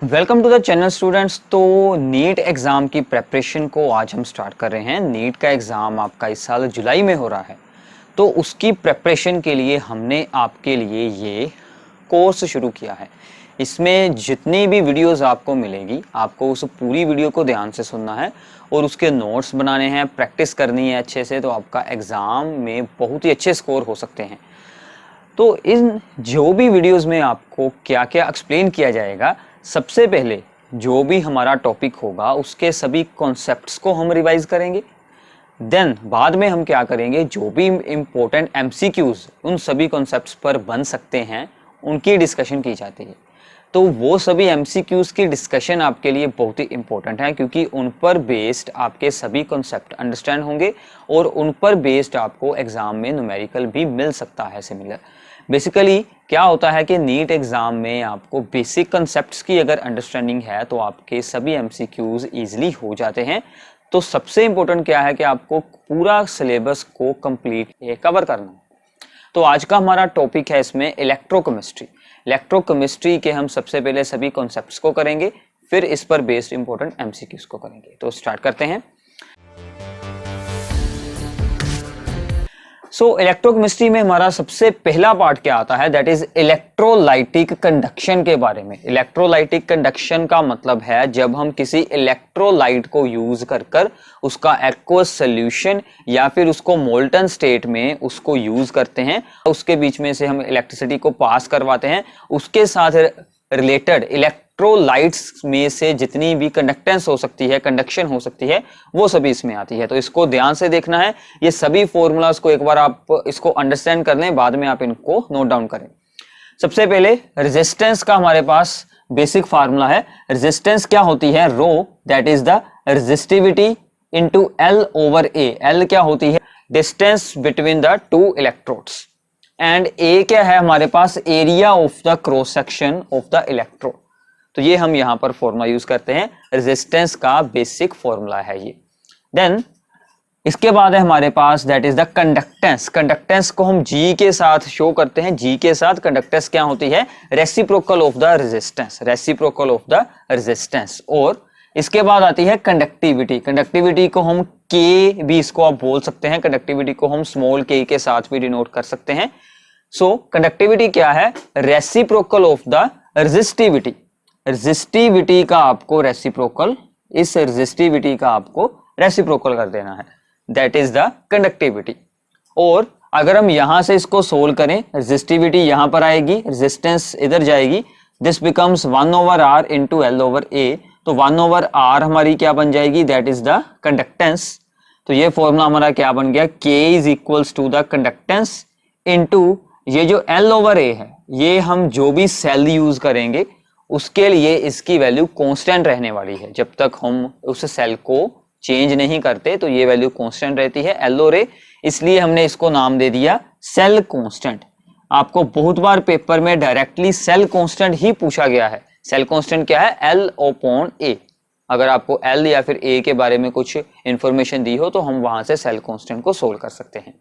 Welcome to the channel students. तो NEET exam की preparation को आज हम स्टार्ट कर रहे हैं। नीट का एग्ज़ाम आपका इस साल जुलाई में हो रहा है, तो उसकी प्रेपरेशन के लिए हमने आपके लिए ये कोर्स शुरू किया है। इसमें जितनी भी वीडियोस आपको मिलेगी, आपको उस पूरी वीडियो को ध्यान से सुनना है और उसके नोट्स बनाने हैं, प्रैक्टिस करनी है अच्छे से, तो आपका एग्ज़ाम में बहुत ही अच्छे स्कोर हो सकते हैं। तो इन जो भी वीडियोस में आपको क्या क्या एक्सप्लेन किया जाएगा, सबसे पहले जो भी हमारा टॉपिक होगा उसके सभी कॉन्सेप्ट्स को हम रिवाइज करेंगे। देन बाद में हम क्या करेंगे, जो भी इम्पोर्टेंट एमसीक्यूज उन सभी कॉन्सेप्ट्स पर बन सकते हैं उनकी डिस्कशन की जाती है। तो वो सभी एमसीक्यूज की डिस्कशन आपके लिए बहुत ही इंपॉर्टेंट है, क्योंकि उन पर बेस्ड आपके सभी कॉन्सेप्ट अंडरस्टैंड होंगे और उन पर बेस्ड आपको एग्जाम में न्यूमेरिकल भी मिल सकता है सिमिलर। बेसिकली क्या होता है कि नीट एग्जाम में आपको बेसिक कॉन्सेप्ट्स की अगर अंडरस्टैंडिंग है तो आपके सभी एमसीक्यूज ईजिली हो जाते हैं। तो सबसे इंपॉर्टेंट क्या है कि आपको पूरा सिलेबस को कंप्लीट कवर करना है। तो आज का हमारा टॉपिक है इसमें इलेक्ट्रोकेमिस्ट्री। इलेक्ट्रोकेमिस्ट्री के हम सबसे पहले सभी कॉन्सेप्ट्स को करेंगे, फिर इस पर बेस्ड इंपॉर्टेंट एमसीक्यूज को करेंगे। तो स्टार्ट करते हैं। इलेक्ट्रोकेमिस्ट्री में हमारा सबसे पहला पार्ट क्या आता है, दैट इज इलेक्ट्रोलाइटिक कंडक्शन के बारे में। इलेक्ट्रोलाइटिक कंडक्शन का मतलब है जब हम किसी इलेक्ट्रोलाइट को यूज कर उसका एक्वस सोल्यूशन या फिर उसको मोल्टन स्टेट में उसको यूज करते हैं, उसके बीच में से हम इलेक्ट्रिसिटी को पास करवाते हैं। उसके साथ रिलेटेड इलेक्ट्रोलाइट्स में से जितनी भी कंडक्टेंस हो सकती है, कंडक्शन हो सकती है, वो सभी इसमें आती है। तो इसको ध्यान से देखना है। ये सभी फॉर्मूलाज को एक बार आप इसको अंडरस्टैंड कर लें, बाद में आप इनको नोट डाउन करें। सबसे पहले रेजिस्टेंस का हमारे पास बेसिक फार्मूला है। रेजिस्टेंस क्या होती है, rho, that is the resistivity into L over A. L क्या होती है, distance between the two electrodes, and A क्या है हमारे पास, area of the cross section of the electrode. तो ये हम यहां पर फॉर्मूला यूज करते हैं, रेजिस्टेंस का बेसिक फॉर्मूला है ये। देन इसके बाद है हमारे पास that is the conductance. Conductance को हम जी के साथ शो करते हैं। जी के साथ कंडक्टेंस क्या होती है, reciprocal of the resistance, reciprocal of the resistance. और इसके बाद आती है कंडक्टिविटी। कंडक्टिविटी को हम के भी इसको आप बोल सकते हैं, कंडक्टिविटी को हम स्मॉल के साथ भी डिनोट कर सकते हैं। सो कंडक्टिविटी क्या है, reciprocal of the resistivity. Resistivity का आपको रेसिप्रोकल, इस रेजिस्टिविटी का आपको रेसिप्रोकल कर देना है, दैट इज द कंडक्टिविटी। और अगर हम यहां से इसको सोल्व करें, रेजिस्टिविटी यहां पर आएगी, रेजिस्टेंस इधर जाएगी, this becomes 1 over R into L over A. तो 1 ओवर आर हमारी क्या बन जाएगी, दैट इज द कंडक्टेंस। तो ये फॉर्मूला हमारा क्या बन गया, K is equals to the conductance into ये जो एल ओवर ए है, ये हम जो भी सेल यूज करेंगे उसके लिए इसकी वैल्यू कांस्टेंट रहने वाली है। जब तक हम उस सेल को चेंज नहीं करते तो ये वैल्यू कांस्टेंट रहती है, एल और ए, इसलिए हमने इसको नाम दे दिया सेल कांस्टेंट। आपको बहुत बार पेपर में डायरेक्टली सेल कांस्टेंट ही पूछा गया है। सेल कांस्टेंट क्या है, एल अपॉन ए। अगर आपको एल या फिर ए के बारे में कुछ इंफॉर्मेशन दी हो तो हम वहां से सेल कांस्टेंट को सोल्व कर सकते हैं।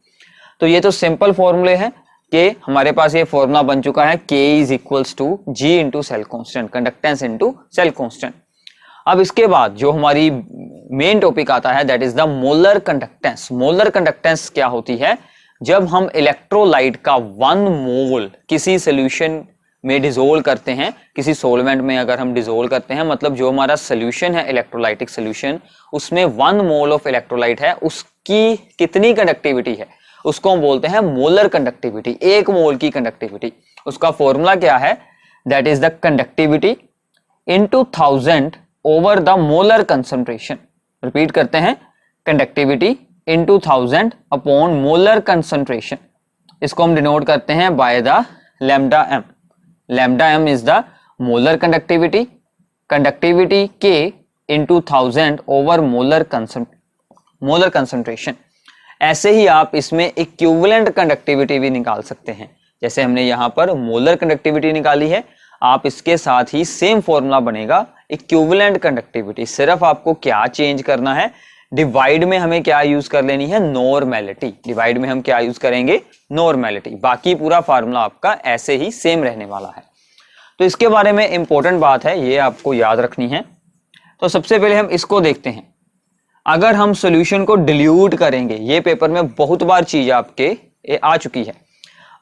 तो ये तो सिंपल फॉर्मूले हैं कि हमारे पास ये फॉर्मूला बन चुका है, K is equals to G into cell constant, conductance into cell constant. अब इसके बाद जो हमारी मेन टॉपिक आता है, that is the molar conductance. Molar conductance क्या होती है, जब हम इलेक्ट्रोलाइट का 1 मोल किसी सोल्यूशन में डिसोल्व करते हैं, किसी सॉल्वेंट में अगर हम डिसोल्व करते हैं, मतलब जो हमारा सोल्यूशन है इलेक्ट्रोलाइटिक सोल्यूशन, उसमें 1 मोल ऑफ इलेक्ट्रोलाइट है, उसकी कितनी कंडक्टिविटी है उसको हम बोलते हैं मोलर कंडक्टिविटी, 1 मोल की कंडक्टिविटी। उसका फॉर्मूला क्या है, that is the conductivity into 1000 over the molar concentration. Repeat करते हैं, conductivity into 1000 upon molar concentration. इसको हम डिनोट करते हैं by the lambda M. Lambda M is the molar conductivity, conductivity के इनटू 1000 ओवर मोलर कंसंट्रेशन। ऐसे ही आप इसमें इक्विवेलेंट कंडक्टिविटी भी निकाल सकते हैं। जैसे हमने यहां पर मोलर कंडक्टिविटी निकाली है, आप इसके साथ ही सेम फॉर्मूला बनेगा इक्विवेलेंट कंडक्टिविटी। सिर्फ आपको क्या चेंज करना है, डिवाइड में हमें क्या यूज कर लेनी है, नॉर्मेलिटी। डिवाइड में हम क्या यूज करेंगे, नॉर्मेलिटी। बाकी पूरा फार्मूला आपका ऐसे ही सेम रहने वाला है। तो इसके बारे में इंपॉर्टेंट बात है, ये आपको याद रखनी है। तो सबसे पहले हम इसको देखते हैं। अगर हम सॉल्यूशन को डिल्यूट करेंगे, ये पेपर में बहुत बार चीज आपके आ चुकी है।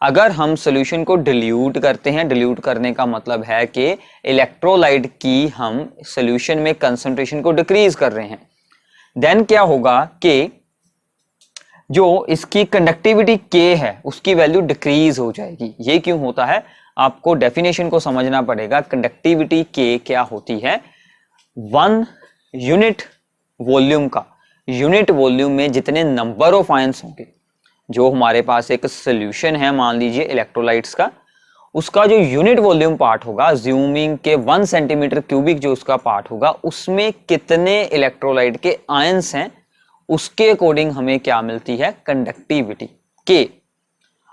अगर हम सॉल्यूशन को डिल्यूट करते हैं, डिल्यूट करने का मतलब है कि इलेक्ट्रोलाइट की हम सॉल्यूशन में कंसंट्रेशन को डिक्रीज कर रहे हैं, देन क्या होगा कि जो इसकी कंडक्टिविटी K है उसकी वैल्यू डिक्रीज हो जाएगी। ये क्यों होता है, आपको डेफिनेशन को समझना पड़ेगा। कंडक्टिविटी K क्या होती है, 1 यूनिट वॉल्यूम का, यूनिट वॉल्यूम में जितने नंबर ऑफ आयंस होंगे, जो हमारे पास एक सोल्यूशन है मान लीजिए इलेक्ट्रोलाइट्स का, उसका जो यूनिट वॉल्यूम पार्ट होगा, ज्यूमिंग के 1 सेंटीमीटर क्यूबिक जो उसका पार्ट होगा, उसमें कितने इलेक्ट्रोलाइट के आयंस हैं, उसके अकॉर्डिंग हमें क्या मिलती है, कंडक्टिविटी K।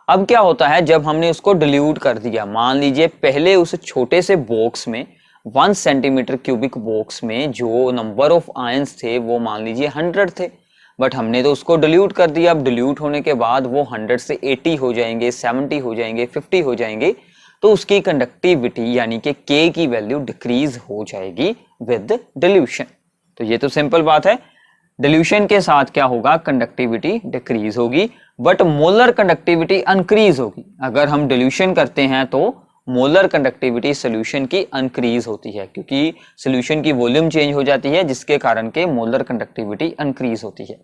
अब क्या होता है, जब हमने उसको डिल्यूट कर दिया, मान लीजिए पहले उस छोटे से बॉक्स में 1 सेंटीमीटर क्यूबिक बॉक्स में जो नंबर ऑफ आयंस थे वो मान लीजिए 100 थे, बट हमने तो उसको डिल्यूट कर दिया। अब डिल्यूट होने के बाद वो 100 से 80 हो जाएंगे, 70 हो जाएंगे, 50 हो जाएंगे, तो उसकी कंडक्टिविटी यानी कि K की वैल्यू डिक्रीज हो जाएगी विद डिल्यूशन। तो ये तो सिंपल बात है, डिल्यूशन के साथ क्या होगा, कंडक्टिविटी डिक्रीज होगी, बट मोलर कंडक्टिविटी इंक्रीज होगी। अगर हम डिल्यूशन करते हैं तो मोलर कंडक्टिविटी सॉल्यूशन की इंक्रीज होती है, क्योंकि सॉल्यूशन की वॉल्यूम चेंज हो जाती है, जिसके कारण के मोलर कंडक्टिविटी इंक्रीज होती है।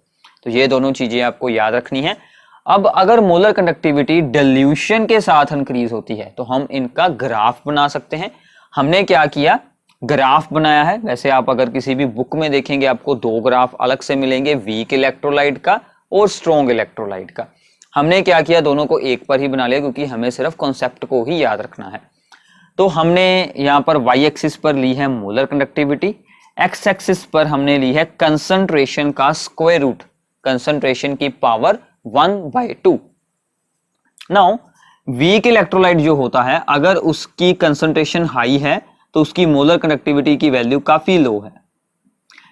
तो ये दोनों चीजें आपको याद रखनी है। अब अगर मोलर कंडक्टिविटी डिल्यूशन के साथ इंक्रीज होती है तो हम इनका ग्राफ बना सकते हैं। हमने क्या किया, ग्राफ बनाया है। वैसे आप अगर किसी भी बुक में देखेंगे आपको 2 ग्राफ अलग से मिलेंगे, वीक इलेक्ट्रोलाइट का और स्ट्रॉन्ग इलेक्ट्रोलाइट का। हमने क्या किया, दोनों को एक पर ही बना लिया, क्योंकि हमें सिर्फ कॉन्सेप्ट को ही याद रखना है। तो हमने यहाँ पर वाई एक्सिस पर ली है मोलर कंडक्टिविटी, एक्स एक्सिस पर हमने ली है कंसंट्रेशन का स्क्वायर रूट, कंसंट्रेशन की पावर 1/2। नाउ वीक इलेक्ट्रोलाइट जो होता है, अगर उसकी कंसंट्रेशन हाई है तो उसकी मोलर कंडक्टिविटी की वैल्यू काफी लो है।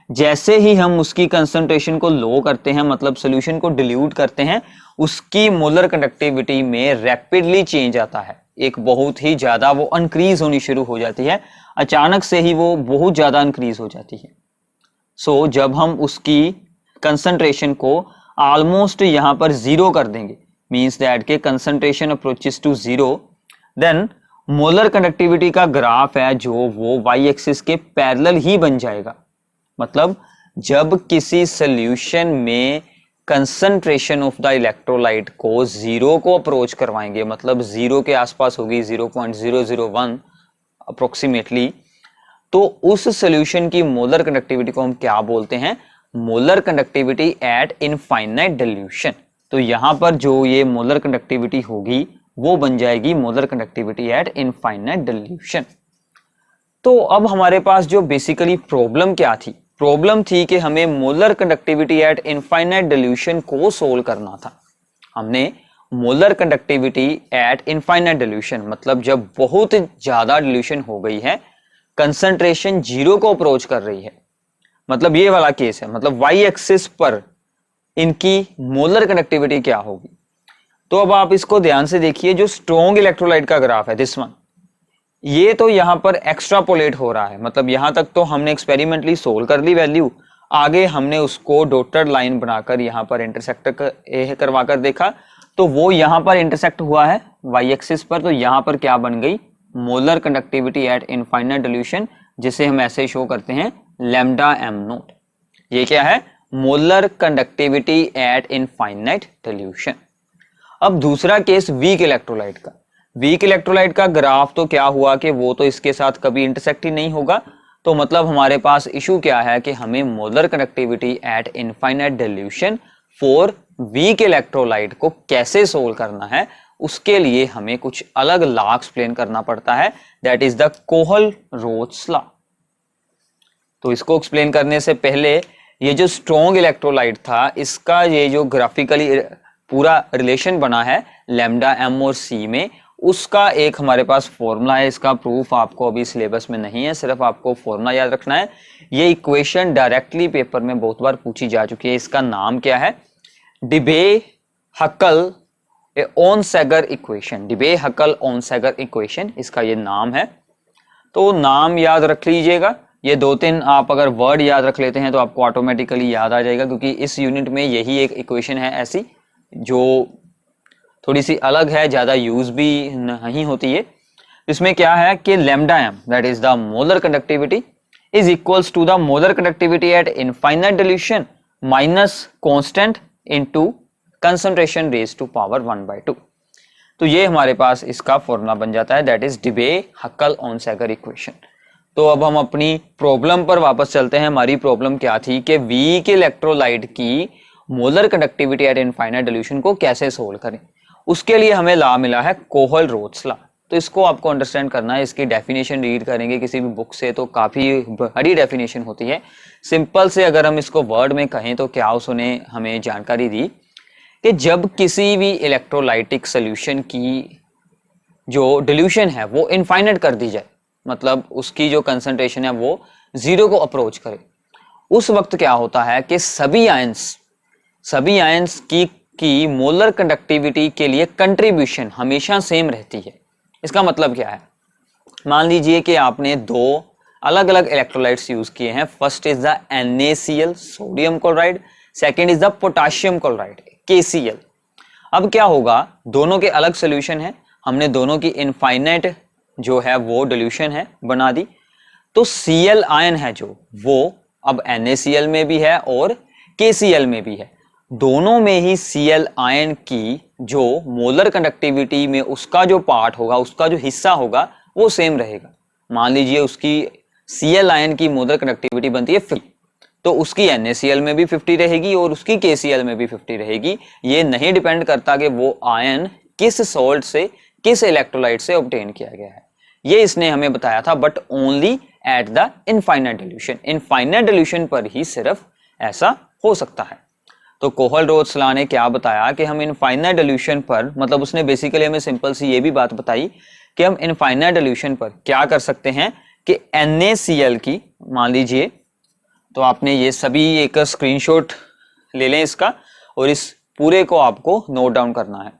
जैसे ही हम उसकी कंसंट्रेशन को लो करते हैं, मतलब सॉल्यूशन को डिल्यूट करते हैं, उसकी मोलर कंडक्टिविटी में रैपिडली चेंज आता है, एक बहुत ही ज्यादा वो इंक्रीज होनी शुरू हो जाती है, अचानक से ही वो बहुत ज्यादा इंक्रीज हो जाती है। सो जब हम उसकी कंसंट्रेशन को ऑलमोस्ट यहां पर 0 कर देंगे, मींस दैट के concentration approaches to 0, then molar conductivity का ग्राफ है जो वो वाई एक्सिस के पैरेलल ही बन जाएगा। मतलब जब किसी सॉल्यूशन में कंसंट्रेशन ऑफ द इलेक्ट्रोलाइट को 0 को अप्रोच करवाएंगे, मतलब 0 के आसपास होगी, 0.001 अप्रोक्सीमेटली, तो उस सॉल्यूशन की मोलर कंडक्टिविटी को हम क्या बोलते हैं, molar conductivity at infinite dilution. तो यहां पर जो ये मोलर कंडक्टिविटी होगी वो बन जाएगी molar conductivity at infinite dilution. तो अब हमारे पास जो बेसिकली प्रॉब्लम क्या थी, प्रॉब्लम थी कि हमें molar conductivity at infinite dilution को सोल्व करना था। हमने molar conductivity at infinite dilution, मतलब जब बहुत ज्यादा डिल्यूशन हो गई है, कंसंट्रेशन 0 को अप्रोच कर रही है, मतलब ये वाला केस है, मतलब वाई एक्सिस पर इनकी मोलर कंडक्टिविटी क्या होगी। तो अब आप इसको ध्यान से देखिए, जो स्ट्रॉन्ग इलेक्ट्रोलाइट का ग्राफ है दिस वन, ये तो यहां पर एक्स्ट्रापोलेट हो रहा है, मतलब यहां तक तो हमने एक्सपेरिमेंटली सोल्व कर ली वैल्यू, आगे हमने उसको डॉटेड लाइन बनाकर यहां पर इंटरसेक्ट करवाकर देखा, तो वो यहां पर इंटरसेक्ट हुआ है वाई एक्सिस पर, तो यहां पर क्या बन गई, molar conductivity at infinite dilution, जिसे हम ऐसे शो करते हैं लैम्डा एम नॉट। ये क्या है, molar conductivity at infinite dilution. अब दूसरा केस वीक इलेक्ट्रोलाइट का, वीक इलेक्ट्रोलाइट का ग्राफ तो क्या हुआ कि वो तो इसके साथ कभी इंटरसेक्ट ही नहीं होगा, तो मतलब हमारे पास इशू क्या है कि हमें molar conductivity at infinite dilution for weak electrolyte को कैसे सोल्व करना है, उसके लिए हमें कुछ अलग लॉ एक्सप्लेन करना पड़ता है, दैट इज द कोहल-रोच लॉ। तो इसको एक्सप्लेन करने से पहले ये जो स्ट्रॉन्ग इलेक्ट्रोलाइट था, इसका ये जो ग्राफिकली पूरा रिलेशन बना है लैम्डा एम और सी में, उसका एक हमारे पास फॉर्मूला है। इसका प्रूफ आपको अभी सिलेबस में नहीं है, सिर्फ आपको फॉर्मूला याद रखना है। ये इक्वेशन डायरेक्टली पेपर में बहुत बार पूछी जा चुकी है। इसका नाम क्या है, डिबे-हक्कल-ओनसेगर इक्वेशन, डिबे-हक्कल-ओनसेगर इक्वेशन इसका ये नाम है। तो नाम याद रख लीजिएगा, ये 2-3 आप अगर वर्ड याद रख लेते हैं तो आपको ऑटोमेटिकली याद आ जाएगा, क्योंकि इस यूनिट में यही एक इक्वेशन है ऐसी जो थोड़ी सी अलग है, ज्यादा यूज भी नहीं होती है। इसमें क्या है कि lambda M that is the molar conductivity is equals to the molar conductivity at infinite dilution minus constant into concentration raise to power 1/2। तो ये हमारे पास इसका फॉर्मूला बन जाता है, दैट इज डिबे हक्कल ऑनसैगर इक्वेशन। तो अब हम अपनी प्रॉब्लम पर वापस चलते हैं। हमारी प्रॉब्लम क्या थी कि वीक इलेक्ट्रोलाइट की molar conductivity at infinite dilution को कैसे सोल्व करें। उसके लिए हमें लॉ मिला है कोहल-रोत्स लॉ। तो इसको आपको अंडरस्टैंड करना है, इसकी डेफिनेशन रीड करेंगे किसी भी बुक से तो काफी बड़ी डेफिनेशन होती है। सिंपल से अगर हम इसको वर्ड में कहें तो क्या उसने हमें जानकारी दी कि जब किसी भी इलेक्ट्रोलाइटिक सोल्यूशन की जो डिल्यूशन है वो इनफाइनाइट कर दी जाए, मतलब उसकी जो कंसंट्रेशन है वो 0 को अप्रोच करे, उस वक्त क्या होता है कि सभी आयंस की मोलर कंडक्टिविटी के लिए कंट्रीब्यूशन हमेशा सेम रहती है। इसका मतलब क्या है, मान लीजिए कि आपने 2 अलग अलग इलेक्ट्रोलाइट्स यूज किए हैं। First is the NaCl sodium chloride, second is the potassium chloride KCl। अब क्या होगा, दोनों के अलग सोल्यूशन है, हमने दोनों की इनफाइनाइट जो है वो डिल्यूशन है बना दी, तो Cl आयन है जो वो अब NaCl में भी है और KCl में भी है। दोनों में ही Cl आयन की जो मोलर कंडक्टिविटी में उसका जो पार्ट होगा, उसका जो हिस्सा होगा वो सेम रहेगा। मान लीजिए उसकी Cl आयन की मोलर कंडक्टिविटी बनती है 50, तो उसकी NaCl में भी 50 रहेगी और उसकी KCl में भी 50 रहेगी। ये नहीं डिपेंड करता कि वो आयन किस सॉल्ट से, किस इलेक्ट्रोलाइट से ऑब्टेन किया गया है, ये इसने हमें बताया था, but only at the infinite dilution. Infinite dilution पर ही सिर्फ ऐसा हो सकता है। तो कोहल-रोत्स लॉ ने क्या बताया कि हम इनफाइनाइट डिल्यूशन पर, मतलब उसने बेसिकली हमें सिंपल सी ये भी बात बताई कि हम इनफाइनाइट डिल्यूशन पर क्या कर सकते हैं कि NaCl की, मान लीजिए, तो आपने ये सभी एक स्क्रीनशॉट ले लें इसका और इस पूरे को आपको नोट डाउन करना है।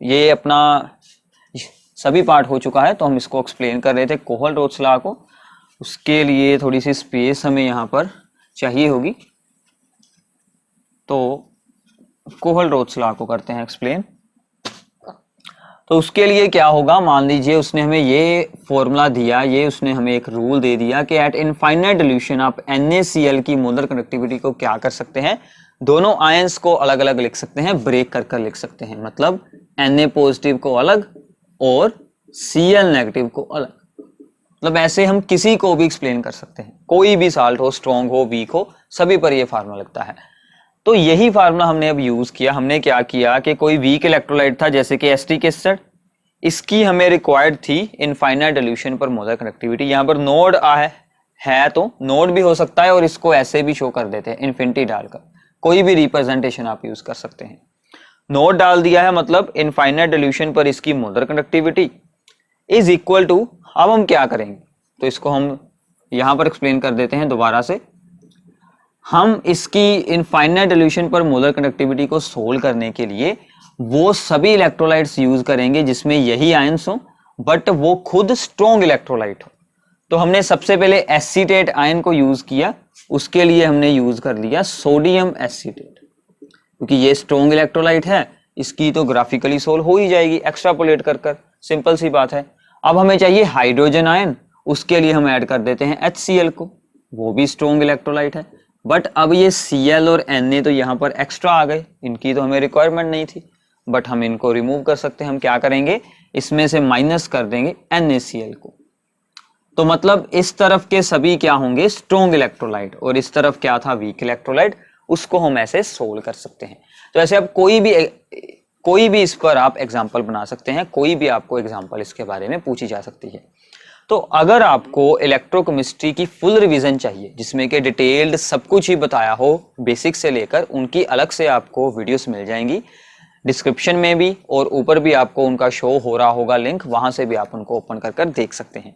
ये अपना सभी पार्ट हो चुका है, तो हम इसको एक्सप्लेन कर रहे थे कोहल-रोत्स लॉ को। उसके लिए थोड़ी सी स्पेस हमें यहाँ पर चाहिए होगी, तो कोहल-रोत्स लॉ को करते हैं एक्सप्लेन। तो उसके लिए क्या होगा, मान लीजिए उसने हमें ये फॉर्मूला दिया, ये उसने हमें एक रूल दे दिया कि एट इनफाइनाइट डिल्यूशन आप NaCl की मोलर कंडक्टिविटी को क्या कर सकते हैं, दोनों आयंस को अलग अलग लिख सकते हैं, ब्रेक कर कर लिख सकते हैं। मतलब Na पॉजिटिव को अलग और Cl नेगेटिव को अलग। मतलब ऐसे हम किसी को भी एक्सप्लेन कर सकते हैं, कोई भी साल्ट हो, स्ट्रॉन्ग हो, वीक हो, सभी पर ये फार्मूला लगता है। तो यही फार्मूला हमने अब यूज किया। हमने क्या किया कि कोई वीक इलेक्ट्रोलाइट था जैसे कि एस्टिक एसिड, इसकी हमें रिक्वायर्ड थी इनफाइनाइट डिल्यूशन पर मोलर कंडक्टिविटी। यहाँ पर नोड है तो नोड भी हो सकता है और इसको ऐसे भी शो कर देते हैं इन्फिनिटी डालकर, कोई भी रिप्रेजेंटेशन आप यूज कर सकते हैं। नोड डाल दिया है, मतलब इनफाइनाइट डिल्यूशन पर इसकी molar conductivity is equal to, अब हम क्या करेंगे, तो इसको हम यहां पर एक्सप्लेन कर देते हैं दोबारा से। हम इसकी इनफाइनाइट डिल्यूशन पर मोलर कंडक्टिविटी को सोल्व करने के लिए वो सभी इलेक्ट्रोलाइट्स यूज करेंगे जिसमें यही आयंस हो, बट वो खुद स्ट्रॉन्ग इलेक्ट्रोलाइट हो। तो हमने सबसे पहले एसीटेट आयन को यूज किया, उसके लिए हमने यूज कर लिया सोडियम एसीटेट, क्योंकि ये स्ट्रॉन्ग इलेक्ट्रोलाइट है, इसकी तो ग्राफिकली सोल्व हो ही जाएगी एक्स्ट्रापोलेट कर कर, सिंपल सी बात है। अब हमें चाहिए हाइड्रोजन आयन, उसके लिए हम ऐड कर देते हैं HCl को, वो भी स्ट्रॉन्ग इलेक्ट्रोलाइट है। बट अब ये Cl और Na तो यहाँ पर एक्स्ट्रा आ गए, इनकी तो हमें रिक्वायरमेंट नहीं थी, बट हम इनको रिमूव कर सकते हैं। हम क्या करेंगे, इसमें से माइनस कर देंगे NaCl को। तो मतलब इस तरफ के सभी क्या होंगे, स्ट्रॉन्ग इलेक्ट्रोलाइट, और इस तरफ क्या था, वीक इलेक्ट्रोलाइट। उसको हम ऐसे सोल्व कर सकते हैं। तो ऐसे अब कोई भी इस पर आप एग्जाम्पल बना सकते हैं, कोई भी आपको एग्जाम्पल इसके बारे में पूछी जा सकती है। तो अगर आपको इलेक्ट्रोकेमिस्ट्री की फुल रिवीजन चाहिए जिसमें कि डिटेल्ड सब कुछ ही बताया हो बेसिक से लेकर, उनकी अलग से आपको वीडियोस मिल जाएंगी डिस्क्रिप्शन में भी, और ऊपर भी आपको उनका शो हो रहा होगा लिंक, वहां से भी आप उनको ओपन कर कर देख सकते हैं।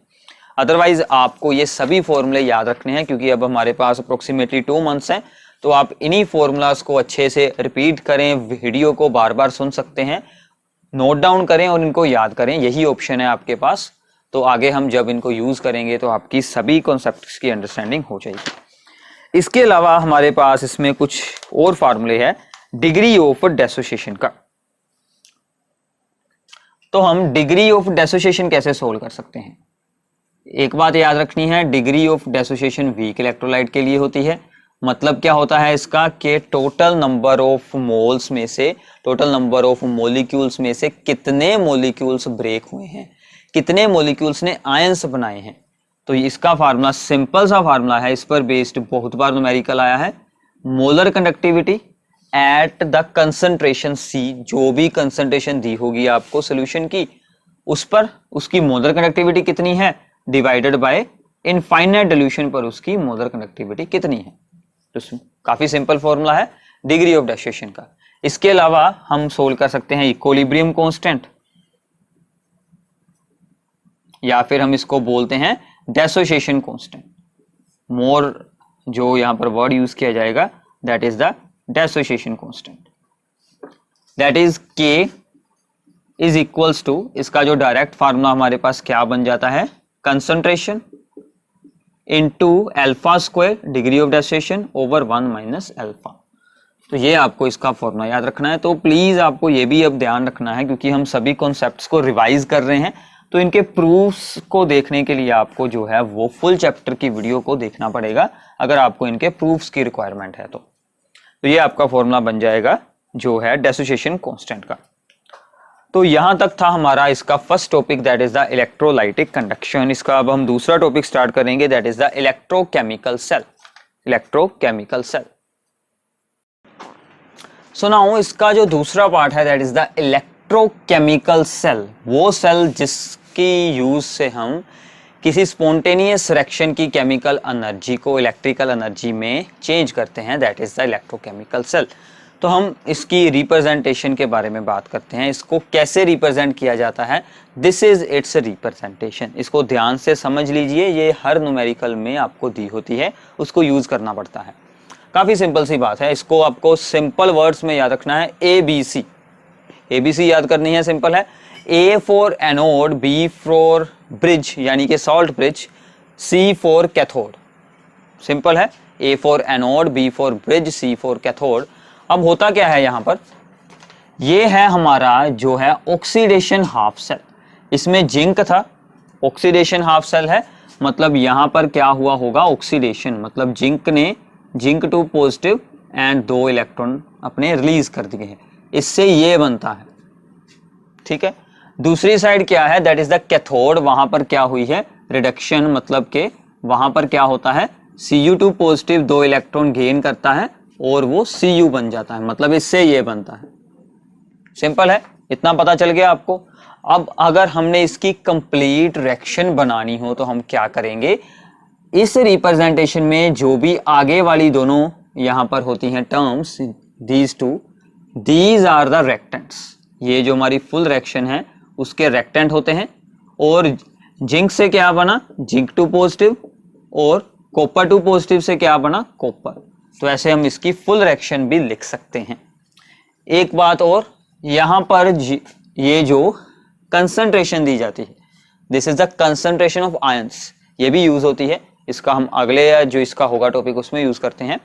अदरवाइज आपको ये सभी फॉर्मूले याद रखने हैं, क्योंकि अब हमारे पास अप्रोक्सीमेटली 2 मंथ्स हैं, तो आप इन्हीं फॉर्मूलाज को अच्छे से रिपीट करें, वीडियो को बार बार सुन सकते हैं, नोट डाउन करें और इनको याद करें, यही ऑप्शन है आपके पास। तो आगे हम जब इनको यूज करेंगे तो आपकी सभी कॉन्सेप्ट्स की अंडरस्टैंडिंग हो जाएगी। इसके अलावा हमारे पास इसमें कुछ और फार्मूले है डिग्री ऑफ डेसोसिएशन का। तो हम डिग्री ऑफ डेसोसिएशन कैसे सोल्व कर सकते हैं? एक बात याद रखनी है, डिग्री ऑफ डेसोसिएशन वीक इलेक्ट्रोलाइट के लिए होती है। मतलब क्या होता है इसका कि टोटल नंबर ऑफ मोल्स में से, टोटल नंबर ऑफ मॉलिक्यूल्स में से कितने मॉलिक्यूल्स ब्रेक हुए हैं, कितने मॉलिक्यूल्स ने आयंस बनाए हैं। तो इसका फार्मूला सिंपल सा फार्मूला है, इस पर बेस्ड बहुत बार न्यूमेरिकल आया है। Molar conductivity at the concentration C, जो भी कंसंट्रेशन दी होगी आपको सोल्यूशन की, उस पर उसकी मोलर कंडक्टिविटी कितनी है डिवाइडेड बाय इनफाइनाइट डिल्यूशन पर उसकी मोलर कंडक्टिविटी कितनी है। तो काफी सिंपल फॉर्मूला है डिग्री ऑफ डेसोसिएशन का। इसके अलावा हम सोल्व कर सकते हैं इक्विलिब्रियम कांस्टेंट, या फिर हम इसको बोलते हैं डेसोसिएशन कांस्टेंट। मोर जो यहां पर वर्ड यूज किया जाएगा that is the dissociation constant, that is K is equals to, इसका जो डायरेक्ट फार्मूला हमारे पास क्या बन जाता है, concentration into alpha square degree of dissociation over 1 minus alpha. तो ये आपको इसका फॉर्मूला याद रखना है। तो प्लीज आपको ये भी अब ध्यान रखना है, क्योंकि हम सभी कॉन्सेप्ट्स को रिवाइज कर रहे हैं, तो इनके प्रूफ्स को देखने के लिए आपको जो है वो फुल चैप्टर की वीडियो को देखना पड़ेगा, अगर आपको इनके प्रूफ्स की रिक्वायरमेंट है तो ये आपका फॉर्मूला बन जाएगा जो है डेसोसिएशन कांस्टेंट का। तो यहां तक था हमारा इसका first topic, that is the electrolytic conduction. इसका अब हम दूसरा टॉपिक स्टार्ट करेंगे, that is the electrochemical cell. Electrochemical cell, so now इसका जो दूसरा पार्ट है that is the electrochemical cell. वो सेल जिसकी यूज से हम किसी स्पॉन्टेनियस रिएक्शन की केमिकल एनर्जी को इलेक्ट्रिकल एनर्जी में चेंज करते हैं, that is the electrochemical cell. तो हम इसकी रिप्रेजेंटेशन के बारे में बात करते हैं, इसको कैसे रिप्रेजेंट किया जाता है, दिस इज इट्स रिप्रेजेंटेशन। इसको ध्यान से समझ लीजिए, ये हर न्यूमेरिकल में आपको दी होती है, उसको यूज करना पड़ता है। काफी सिंपल सी बात है, इसको आपको सिंपल वर्ड्स में याद रखना है। ABC, ABC याद करनी है, सिंपल है। A for anode, B for bridge यानी कि salt bridge, C for cathode. Simple है, A for anode, B for bridge, C for cathode. अब होता क्या है यहां पर, ये है हमारा जो है ऑक्सीडेशन हाफ सेल। इसमें जिंक था, ऑक्सीडेशन हाफ सेल है, मतलब यहां पर क्या हुआ होगा, ऑक्सीडेशन, मतलब जिंक ने जिंक 2 पॉजिटिव एंड 2 इलेक्ट्रॉन अपने रिलीज कर दिए हैं, इससे ये बनता है, ठीक है। दूसरी साइड क्या है, दैट इज द कैथोड। वहां पर क्या हुई है, रिडक्शन, मतलब के वहां पर क्या होता है, Cu2 पॉजिटिव 2 इलेक्ट्रॉन गेन करता है और वो Cu बन जाता है, मतलब इससे ये बनता है। सिंपल है, इतना पता चल गया आपको। अब अगर हमने इसकी कंप्लीट रिएक्शन बनानी हो तो हम क्या करेंगे, इस रिप्रेजेंटेशन में जो भी आगे वाली दोनों यहां पर होती हैं terms, these two, these are the reactants. ये जो हमारी फुल रिएक्शन है उसके रेक्टेंट होते हैं। और जिंक से क्या बना, जिंक 2 पॉजिटिव, और कॉपर 2 पॉजिटिव से क्या बना, कॉपर। तो ऐसे हम इसकी फुल रिएक्शन भी लिख सकते हैं। एक बात और, यहां पर ये जो कंसंट्रेशन दी जाती है, this is the concentration of ions, ये भी यूज होती है। इसका हम अगले जो इसका होगा टॉपिक उसमें यूज करते हैं।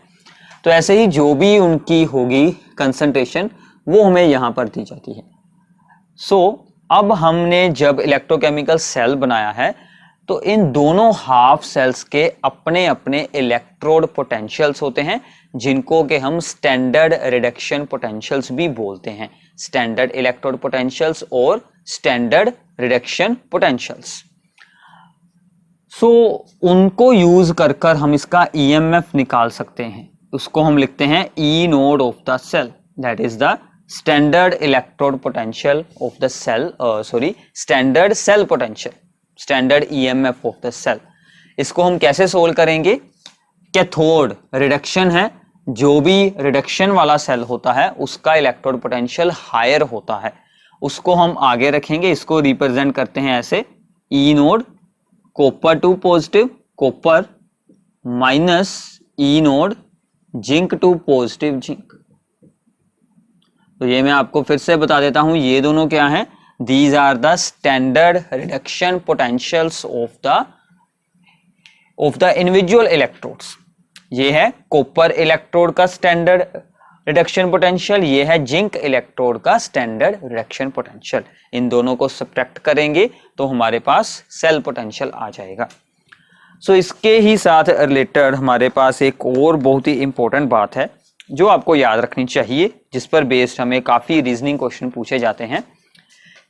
तो ऐसे ही जो भी उनकी होगी कंसंट्रेशन, वो हमें यहां पर दी जाती है। सो अब हमने जब इलेक्ट्रोकेमिकल सेल बनाया है तो इन दोनों हाफ सेल्स के अपने अपने इलेक्ट्रोड पोटेंशियल्स होते हैं, जिनको कि हम स्टैंडर्ड रिडक्शन पोटेंशियल्स भी बोलते हैं। स्टैंडर्ड इलेक्ट्रोड पोटेंशियल्स और स्टैंडर्ड रिडक्शन पोटेंशियल्स। सो उनको यूज कर कर हम इसका EMF निकाल सकते हैं। उसको हम लिखते हैं E naught of the cell, that is the standard electrode potential of the cell, standard cell potential, standard EMF of the cell. इसको हम कैसे सोल्व करेंगे, कैथोड रिडक्शन है, जो भी रिडक्शन वाला सेल होता है उसका इलेक्ट्रोड पोटेंशियल हायर होता है, उसको हम आगे रखेंगे। इसको रिप्रेजेंट करते हैं ऐसे, E node copper 2 positive copper minus E node zinc 2 positive zinc. तो ये मैं आपको फिर से बता देता हूं, ये दोनों क्या हैं, these are the standard reduction potentials of the individual electrodes. ये है कॉपर इलेक्ट्रोड का स्टैंडर्ड रिडक्शन पोटेंशियल, ये है जिंक इलेक्ट्रोड का स्टैंडर्ड रिडक्शन पोटेंशियल। इन दोनों को सब्ट्रैक्ट करेंगे तो हमारे पास सेल पोटेंशियल आ जाएगा। सो इसके ही साथ रिलेटेड हमारे पास एक और बहुत ही इंपॉर्टेंट बात है जो आपको याद रखनी चाहिए, जिस पर बेस्ड हमें काफी रीजनिंग क्वेश्चन पूछे जाते हैं।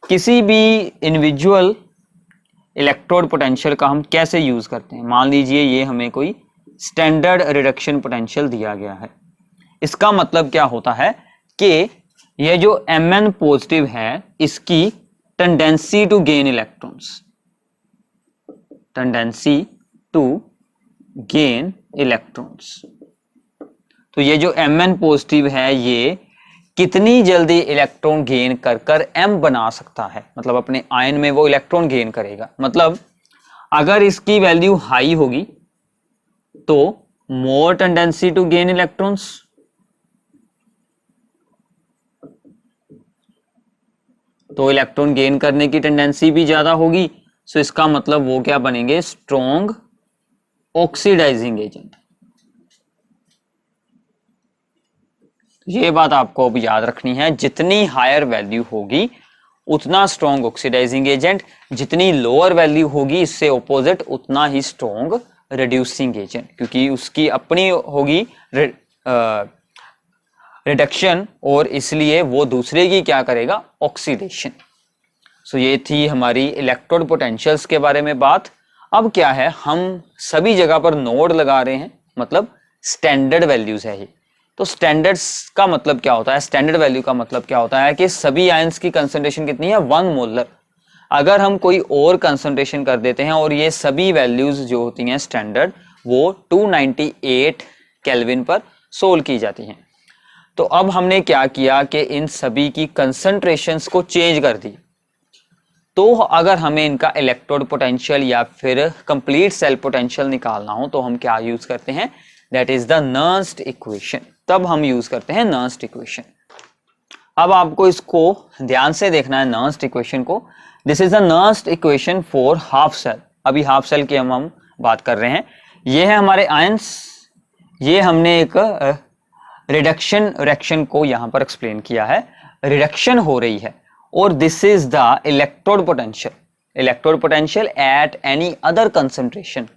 किसी भी इंडिविजुअल इलेक्ट्रोड पोटेंशियल का हम कैसे यूज करते हैं। मान लीजिए ये हमें कोई स्टैंडर्ड रिडक्शन पोटेंशियल दिया गया है। इसका मतलब क्या होता है कि ये जो Mn पॉजिटिव है इसकी tendency to gain electrons, tendency to gain electrons, तो ये जो Mn पॉजिटिव है ये कितनी जल्दी इलेक्ट्रॉन गेन कर कर M बना सकता है, मतलब अपने आयन में वो इलेक्ट्रॉन गेन करेगा। मतलब अगर इसकी वैल्यू हाई होगी तो मोर टेंडेंसी टू गेन इलेक्ट्रॉन्स, तो इलेक्ट्रॉन गेन करने की टेंडेंसी भी ज्यादा होगी। सो इसका मतलब वो क्या बनेंगे, स्ट्रॉन्ग ऑक्सीडाइजिंग एजेंट। ये बात आपको अब याद रखनी है, जितनी हायर वैल्यू होगी उतना स्ट्रॉन्ग ऑक्सीडाइजिंग एजेंट, जितनी लोअर वैल्यू होगी इससे ऑपोजिट उतना ही स्ट्रॉन्ग रिड्यूसिंग एजेंट, क्योंकि उसकी अपनी होगी रिडक्शन और इसलिए वो दूसरे की क्या करेगा, ऑक्सीडेशन। सो ये थी हमारी इलेक्ट्रोड पोटेंशियल्स के बारे में बात। अब क्या है, हम सभी जगह पर नोड लगा रहे हैं, मतलब स्टैंडर्ड वैल्यूज है ये। तो स्टैंडर्ड्स का मतलब क्या होता है, स्टैंडर्ड वैल्यू का मतलब क्या होता है कि सभी आयंस की कंसंट्रेशन कितनी है, 1 मोलर। अगर हम कोई और कंसंट्रेशन कर देते हैं और ये सभी वैल्यूज जो होती हैं स्टैंडर्ड वो 298 केल्विन पर सोल्व की जाती हैं। तो अब हमने क्या किया कि इन सभी की कंसंट्रेशंस को चेंज कर दी। तो अगर हमें इनका इलेक्ट्रोड पोटेंशियल या फिर कंप्लीट सेल पोटेंशियल निकालना हो तो हम क्या यूज करते हैं, that is the Nernst equation. तब हम यूज करते हैं नर्स्ट इक्वेशन। अब आपको इसको ध्यान से देखना है नर्स्ट इक्वेशन को। This is the Nernst equation for half cell. अभी हाफ सेल की हम बात कर रहे हैं। ये है हमारे आयंस, ये हमने एक रिडक्शन रिएक्शन को यहां पर एक्सप्लेन किया है, रिडक्शन हो रही है और this is the electrode potential, electrode potential at any other concentration.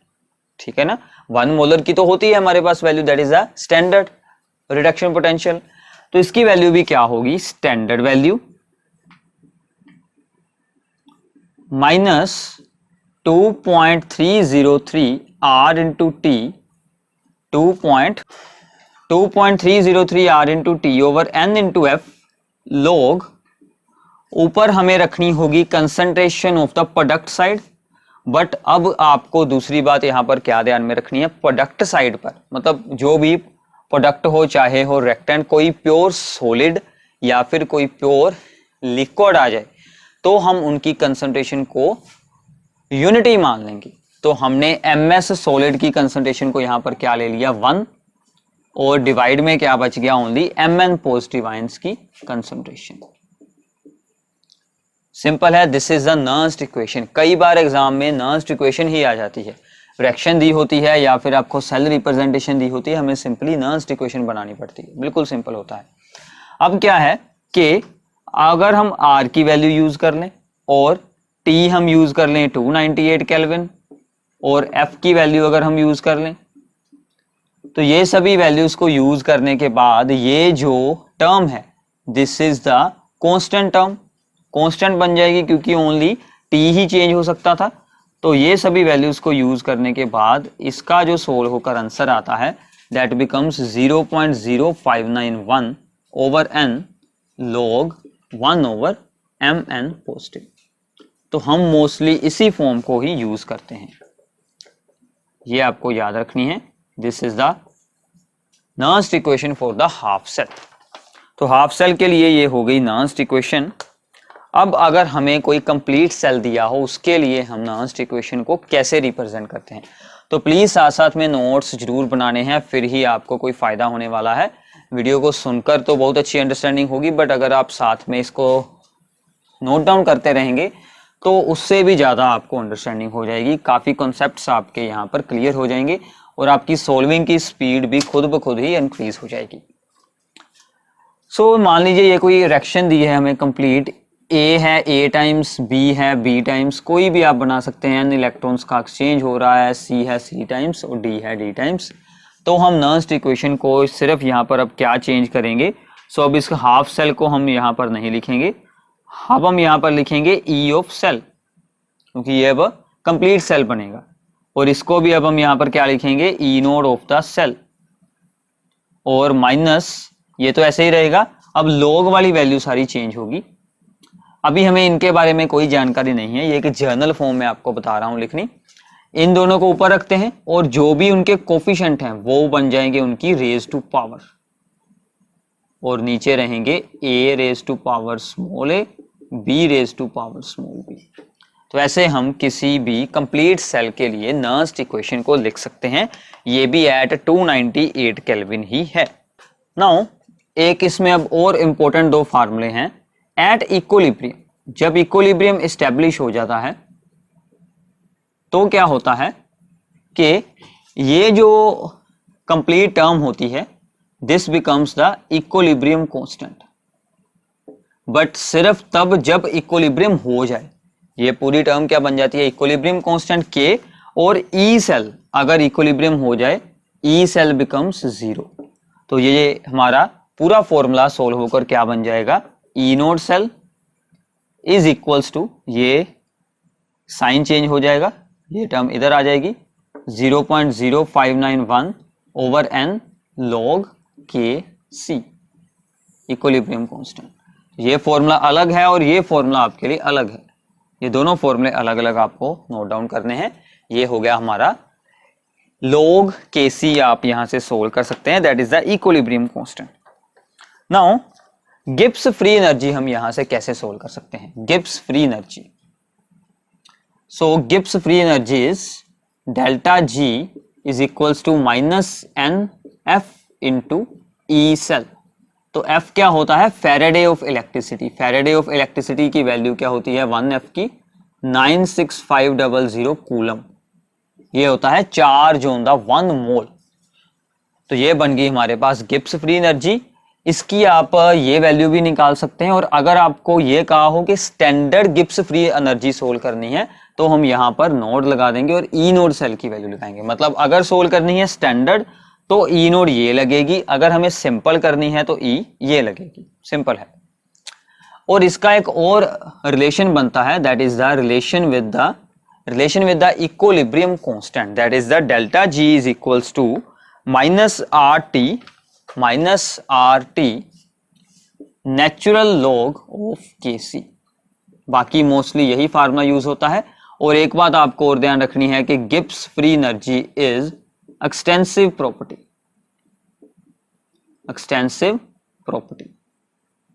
ठीक है ना, 1 मोलर की तो होती है हमारे पास value, that is the standard reduction potential. तो इसकी वैल्यू भी क्या होगी, standard value minus 2.303 R into T, 2.303 R into T over N into F log। ऊपर हमें रखनी होगी concentration of the product side, but अब आपको दूसरी बात यहां पर क्या ध्यान में रखनी है, प्रोडक्ट साइड पर, मतलब जो भी प्रोडक्ट हो, चाहे हो रिएक्टेंट, कोई प्योर सॉलिड या फिर कोई प्योर लिक्विड आ जाए तो हम उनकी कंसंट्रेशन को यूनिटी मान लेंगे। तो हमने MS सॉलिड की कंसंट्रेशन को यहां पर क्या ले लिया, 1, और डिवाइड में क्या बच गया, ओनली Mn पॉजिटिव आयंस की कंसंट्रेशन। सिंपल है, this is the Nernst equation. कई बार एग्जाम में नर्स्ट इक्वेशन ही आ जाती है, रिएक्शन दी होती है या फिर आपको सेल रिप्रेजेंटेशन दी होती है, हमें सिंपली नर्स्ट इक्वेशन बनानी पड़ती है, बिल्कुल सिंपल होता है। अब क्या है कि अगर हम R की वैल्यू यूज कर लें और T हम यूज कर लें 298 केल्विन और F की वैल्यू अगर हम यूज कर लें, तो ये सभी वैल्यूज को यूज करने के बाद ये जो टर्म है this is the constant term, constant बन जाएगी क्योंकि ओनली T ही चेंज हो सकता था। तो ये सभी वैल्यूज को यूज करने के बाद इसका जो सोल्व होकर आंसर आता है that becomes 0.0591 over n log 1 over Mn positive. तो हम मोस्टली इसी फॉर्म को ही यूज करते हैं, ये आपको याद रखनी है। This is the Nernst equation for the half cell. तो हाफ सेल के लिए ये हो गई नर्स्ट इक्वेशन। अब अगर हमें कोई कंप्लीट सेल दिया हो उसके लिए हम नर्स्ट इक्वेशन को कैसे रिप्रेजेंट करते हैं, तो प्लीज साथ साथ में नोट्स जरूर बनाने हैं, फिर ही आपको कोई फायदा होने वाला है। वीडियो को सुनकर तो बहुत अच्छी अंडरस्टैंडिंग होगी, बट अगर आप साथ में इसको नोट डाउन करते रहेंगे तो उससे भी ज़्यादा आपको अंडरस्टैंडिंग हो जाएगी, काफ़ी कॉन्सेप्ट्स आपके यहाँ पर क्लियर हो जाएंगे और आपकी सॉल्विंग की स्पीड भी खुद ब खुद ही इंक्रीज हो जाएगी। सो मान लीजिए ये कोई रिएक्शन दी है हमें कंप्लीट, ए है ए टाइम्स, बी है बी टाइम्स, कोई भी आप बना सकते हैं, एन इलेक्ट्रॉन्स का एक्सचेंज हो रहा है, सी है सी टाइम्स और डी है डी टाइम्स। तो हम नर्स्ट इक्वेशन को सिर्फ यहाँ पर अब क्या चेंज करेंगे, सो अब इसका हाफ सेल को हम यहाँ पर नहीं लिखेंगे, अब हम यहाँ पर लिखेंगे ई ऑफ सेल, क्योंकि ये अब कंप्लीट सेल बनेगा। और इसको भी अब हम यहाँ पर क्या लिखेंगे, E naught of the cell, और माइनस ये तो ऐसे ही रहेगा। अब लॉग वाली वैल्यू सारी चेंज होगी। अभी हमें इनके बारे में कोई जानकारी नहीं है, ये एक जर्नल फॉर्म में आपको बता रहा हूं लिखनी। इन दोनों को ऊपर रखते हैं और जो भी उनके कोफिशिएंट हैं वो बन जाएंगे उनकी रेज टू पावर, और नीचे रहेंगे A raise to power small A, B raise to power small B. तो ऐसे हम किसी भी कंप्लीट सेल के लिए नर्स्ट इक्वेशन को लिख सकते हैं, ये भी एट 298 केल्विन ही है। नाउ एक इसमें अब और इंपॉर्टेंट दो फार्मूले हैं। एट इक्विलिब्रियम, जब इक्विलिब्रियम एस्टेब्लिश हो जाता है तो क्या होता है कि ये जो कंप्लीट टर्म होती है this becomes the equilibrium constant, but सिर्फ तब जब इक्विलिब्रियम हो जाए। ये पूरी टर्म क्या बन जाती है, इक्विलिब्रियम कांस्टेंट के, और ई सेल अगर इक्विलिब्रियम हो जाए ई सेल बिकम्स 0। तो ये हमारा पूरा फॉर्मूला सोल्व होकर क्या बन जाएगा, E node cell is equals to, ये साइन चेंज हो जाएगा, ये टर्म इधर आ जाएगी 0.0591 ओवर एन लॉग के सी, इक्विलिब्रियम कांस्टेंट। ये फॉर्मूला अलग है और ये फॉर्मूला आपके लिए अलग है, ये दोनों फॉर्मूले अलग अलग आपको नोट डाउन करने हैं। ये हो गया हमारा log kc, आप यहां से सोल्व कर सकते हैं, that is the equilibrium constant. Now Gibbs free energy हम यहां से कैसे सोल्व कर सकते हैं, Gibbs free energy. So Gibbs free energy is delta G is equals to minus N F into E cell. तो F क्या होता है, Faraday of electricity. Faraday of electricity की वैल्यू क्या होती है, 1F की 96500 कूलम। ये होता है चार्ज ऑन द 1 मोल। तो ये बन गई हमारे पास गिब्स फ्री एनर्जी। इसकी आप ये वैल्यू भी निकाल सकते हैं, और अगर आपको ये कहा हो कि standard Gibbs free energy solve करनी है तो हम यहाँ पर नोड लगा देंगे और ई नोड सेल की वैल्यू लगाएंगे। मतलब अगर सोल्व करनी है स्टैंडर्ड तो ई नोड ये लगेगी, अगर हमें सिंपल करनी है तो ई ये लगेगी, सिंपल है। और इसका एक और रिलेशन बनता है, that is the relation with the equilibrium constant, that is the delta G is equals to minus R T natural log of K C. बाकी मोस्टली यही फार्मूला यूज होता है। और एक बात आपको और ध्यान रखनी है कि Gibbs free energy is extensive property, extensive property.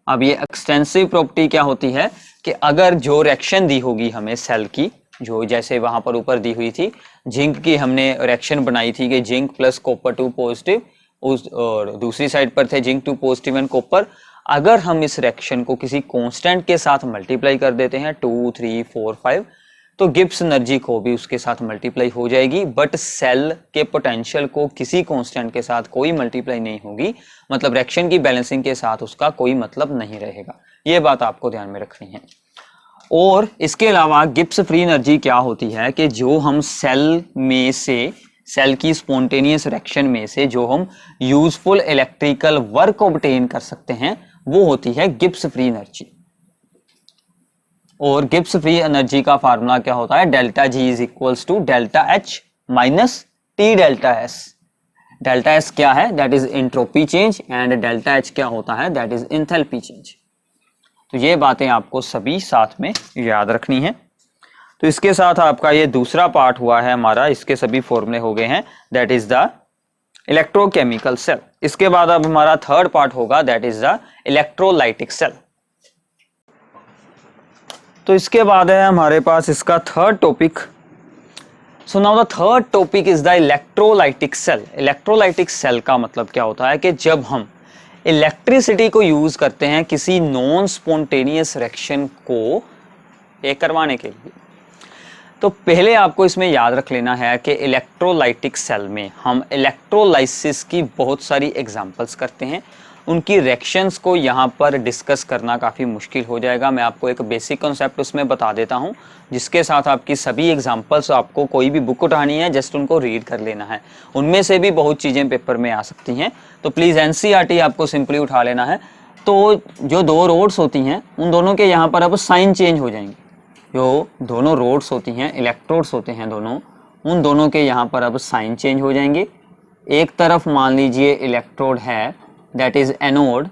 अब ये एक्सटेंसिव प्रॉपर्टी क्या होती है कि अगर जो रिएक्शन दी होगी हमें सेल की, जो जैसे वहां पर ऊपर दी हुई थी जिंक की, हमने रिएक्शन बनाई थी कि जिंक प्लस कॉपर 2 पॉजिटिव, उस और दूसरी साइड पर थे जिंक 2 पॉजिटिव एंड कॉपर। अगर हम इस रिएक्शन को किसी कांस्टेंट के साथ मल्टीप्लाई कर देते हैं 2, 3, 4, 5, तो गिब्स एनर्जी को भी उसके साथ मल्टीप्लाई हो जाएगी, बट सेल के पोटेंशियल को किसी कांस्टेंट के साथ कोई मल्टीप्लाई नहीं होगी। मतलब रिएक्शन की बैलेंसिंग के साथ उसका कोई मतलब नहीं रहेगा। ये बात आपको ध्यान में रखनी है। और इसके अलावा गिब्स फ्री एनर्जी क्या होती है कि जो हम सेल में से, सेल की स्पॉन्टेनियस रिएक्शन में से जो हम यूजफुल इलेक्ट्रिकल वर्क ऑब्टेन कर सकते हैं वो होती है गिब्स फ्री एनर्जी। और गिब्स फ्री एनर्जी का फार्मूला क्या होता है, delta G is equals to delta H minus T delta S. Delta S क्या है, that is entropy change, and delta H क्या होता है, दैट इज एंथैल्पी चेंज। तो ये बातें आपको सभी साथ में याद रखनी है। तो इसके साथ आपका ये दूसरा पार्ट हुआ है हमारा, इसके सभी फॉर्मूले हो गए हैं, that is the electrochemical cell. इसके बाद अब हमारा थर्ड पार्ट होगा, that is the electrolytic cell. तो इसके बाद है हमारे पास इसका third topic. So now the third topic is the electrolytic cell. Electrolytic cell का मतलब क्या होता है कि जब हम इलेक्ट्रिसिटी को यूज करते हैं किसी नॉन स्पॉन्टेनियस रिएक्शन को एक करवाने के लिए। तो पहले आपको इसमें याद रख लेना है कि इलेक्ट्रोलाइटिक सेल में हम इलेक्ट्रोलाइसिस की बहुत सारी एग्जांपल्स करते हैं। उनकी रिएक्शंस को यहाँ पर डिस्कस करना काफ़ी मुश्किल हो जाएगा। मैं आपको एक बेसिक कॉन्सेप्ट उसमें बता देता हूँ, जिसके साथ आपकी सभी एग्जांपल्स, आपको कोई भी बुक उठानी है जस्ट उनको रीड कर लेना है। उनमें से भी बहुत चीज़ें पेपर में आ सकती हैं, तो प्लीज़ एनसीईआरटी आपको सिंपली उठा लेना है। तो जो दो रोड्स होती हैं उन दोनों के यहाँ पर अब साइन चेंज हो जाएंगे। जो दोनों रोड्स होती हैं, इलेक्ट्रोड्स होते हैं दोनों, उन दोनों के यहाँ पर अब साइन चेंज हो जाएंगे। एक तरफ मान लीजिए इलेक्ट्रोड है, दैट इज एनोड,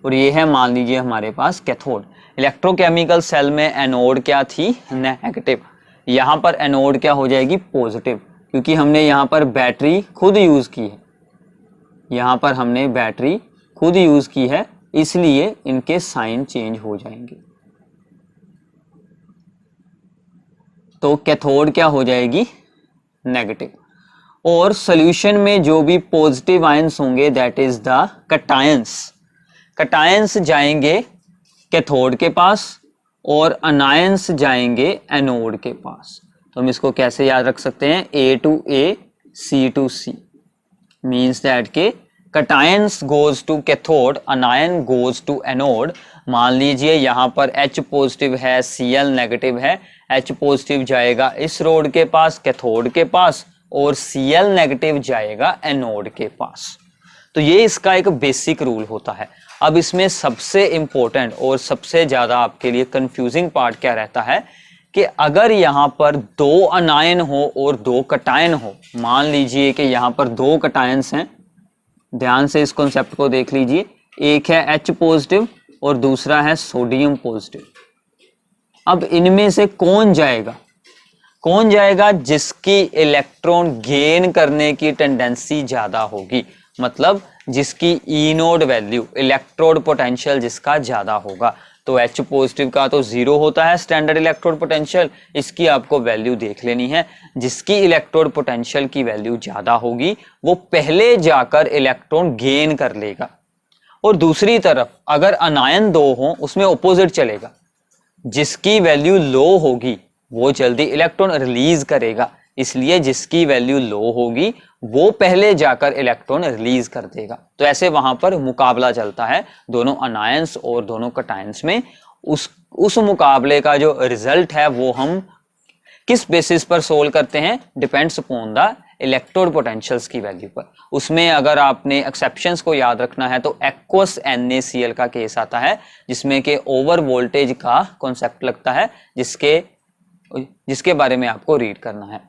और ये है मान लीजिए हमारे पास कैथोड। इलेक्ट्रोकेमिकल सेल में एनोड क्या थी? नेगेटिव। यहाँ पर एनोड क्या हो जाएगी? पॉजिटिव, क्योंकि हमने यहाँ पर बैटरी खुद यूज की है। यहाँ पर हमने बैटरी खुद यूज की है, इसलिए इनके साइन चेंज हो जाएंगे। तो कैथोड क्या हो जाएगी? नेगेटिव। और सॉल्यूशन में जो भी पॉजिटिव आयंस होंगे that is the cations. Cations जाएंगे कैथोड के पास और अनायंस जाएंगे एनोड के पास। तो हम इसको कैसे याद रख सकते हैं? A to A, C to C means that के cations goes to cathode, anion goes to anode. मान लीजिए यहाँ पर H पॉजिटिव है, Cl नेगेटिव है। H पॉजिटिव जाएगा इस रोड के पास, कैथोड के पास, और Cl नेगेटिव जाएगा एनोड के पास। तो ये इसका एक बेसिक रूल होता है। अब इसमें सबसे इंपॉर्टेंट और सबसे ज्यादा आपके लिए कंफ्यूजिंग पार्ट क्या रहता है कि अगर यहाँ पर दो अनायन हो और दो कटायन हो, मान लीजिए कि यहाँ पर दो कटायंस हैं, ध्यान से इस कॉन्सेप्ट को देख लीजिए। एक है H पॉजिटिव और दूसरा है सोडियम पॉजिटिव। अब इनमें से कौन जाएगा? कौन जाएगा? जिसकी इलेक्ट्रॉन गेन करने की टेंडेंसी ज्यादा होगी, मतलब जिसकी ई नोड वैल्यू, इलेक्ट्रोड पोटेंशियल जिसका ज्यादा होगा। तो H पॉजिटिव का तो 0 होता है स्टैंडर्ड इलेक्ट्रोड पोटेंशियल, इसकी आपको वैल्यू देख लेनी है। जिसकी इलेक्ट्रोड पोटेंशियल की वैल्यू ज्यादा होगी वो पहले जाकर इलेक्ट्रॉन गेन कर लेगा। और दूसरी तरफ अगर अनायन दो हो, उसमें ऑपोजिट चलेगा। जिसकी वैल्यू लो होगी वो जल्दी इलेक्ट्रॉन रिलीज करेगा, इसलिए जिसकी वैल्यू लो होगी वो पहले जाकर इलेक्ट्रॉन रिलीज कर देगा। तो ऐसे वहां पर मुकाबला चलता है दोनों अनायंस और दोनों कटायंस में। उस मुकाबले का जो रिजल्ट है वो हम किस बेसिस पर सोल्व करते हैं? Depends upon the electrode potentials की वैल्यू पर। उसमें अगर आपने एक्सेप्शंस को याद रखना है तो एक्वस NaCl का केस आता है, जिसमें के ओवर वोल्टेज का कॉन्सेप्ट लगता है, जिसके बारे में आपको रीड करना है।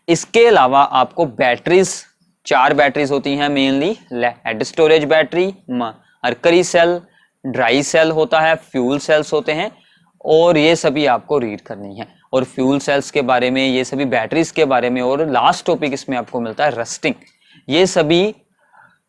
इसके अलावा आपको बैटरीज, 4 बैटरीज होती हैं mainly. Lead storage battery, mercury cell, dry cell होता है, फ्यूल सेल्स होते हैं, और ये सभी आपको रीड करनी है। और फ्यूल सेल्स के बारे में, ये सभी बैटरीज के बारे में, और लास्ट टॉपिक इसमें आपको मिलता है रस्टिंग। ये सभी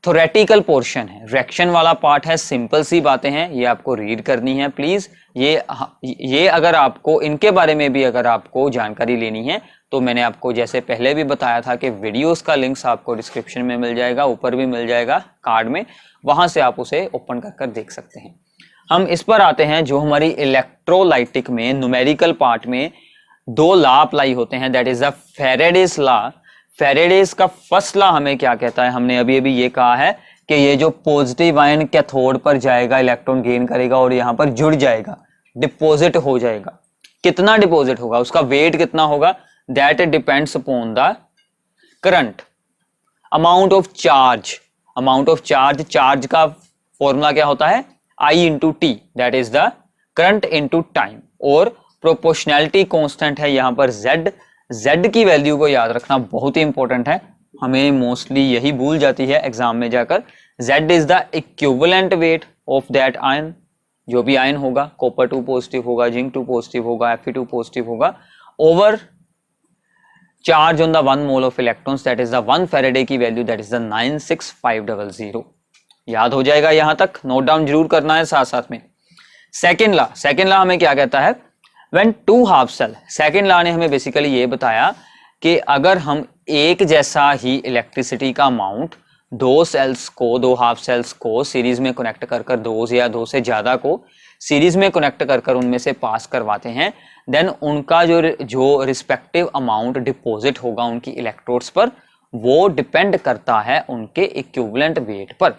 थ्योरेटिकल पोर्शन है, रिएक्शन वाला पार्ट है, सिंपल सी बातें हैं, ये आपको रीड करनी है प्लीज। ये अगर आपको इनके बारे में भी अगर आपको जानकारी लेनी है तो मैंने आपको जैसे पहले भी बताया था कि वीडियोस का लिंक्स आपको डिस्क्रिप्शन में मिल जाएगा, ऊपर भी मिल जाएगा कार्ड में, वहां से आप उसे ओपन कर देख सकते हैं। हम इस पर आते हैं जो हमारी इलेक्ट्रोलाइटिक में न्यूमेरिकल पार्ट में 2 लॉ अप्लाई होते हैं, that is the Faraday's law. Faraday's का फर्स्ट लॉ हमें क्या कहता है? हमने अभी अभी ये कहा है कि ये जो पॉजिटिव आयन कैथोड पर जाएगा, इलेक्ट्रॉन गेन करेगा और यहाँ पर जुड़ जाएगा, डिपॉजिट हो जाएगा। कितना डिपॉजिट होगा, उसका वेट कितना होगा? That depends upon the current, amount of charge. Amount of charge, charge का फॉर्मूला क्या होता है? I into T, that is the current into time. और प्रोपोर्शनैलिटी कांस्टेंट है यहाँ पर Z। Z की वैल्यू को याद रखना बहुत ही इंपॉर्टेंट है, हमें मोस्टली यही भूल जाती है एग्जाम में जाकर। Z is the equivalent weight of that ion. जो भी आयन होगा, कॉपर 2 पॉजिटिव होगा, जिंक 2 पॉजिटिव होगा, Fe2 पॉजिटिव होगा, over charge on the 1 mole of electrons, that is the 1 Faraday की वैल्यू, दैट इज द 96500। याद हो जाएगा यहां तक, नोट डाउन जरूर करना है साथ साथ में। सेकेंड लॉ हमें क्या कहता है? When 2 half cell, second law ने हमें बेसिकली ये बताया कि अगर हम एक जैसा ही इलेक्ट्रिसिटी का अमाउंट दो सेल्स को, दो हाफ सेल्स को सीरीज में कनेक्ट कर कर, दो या दो से ज्यादा को सीरीज में कनेक्ट कर कर उनमें से पास करवाते हैं, देन उनका जो रिस्पेक्टिव अमाउंट डिपॉजिट होगा उनकी इलेक्ट्रोड्स पर, वो डिपेंड करता है उनके इक्विवेलेंट वेट पर।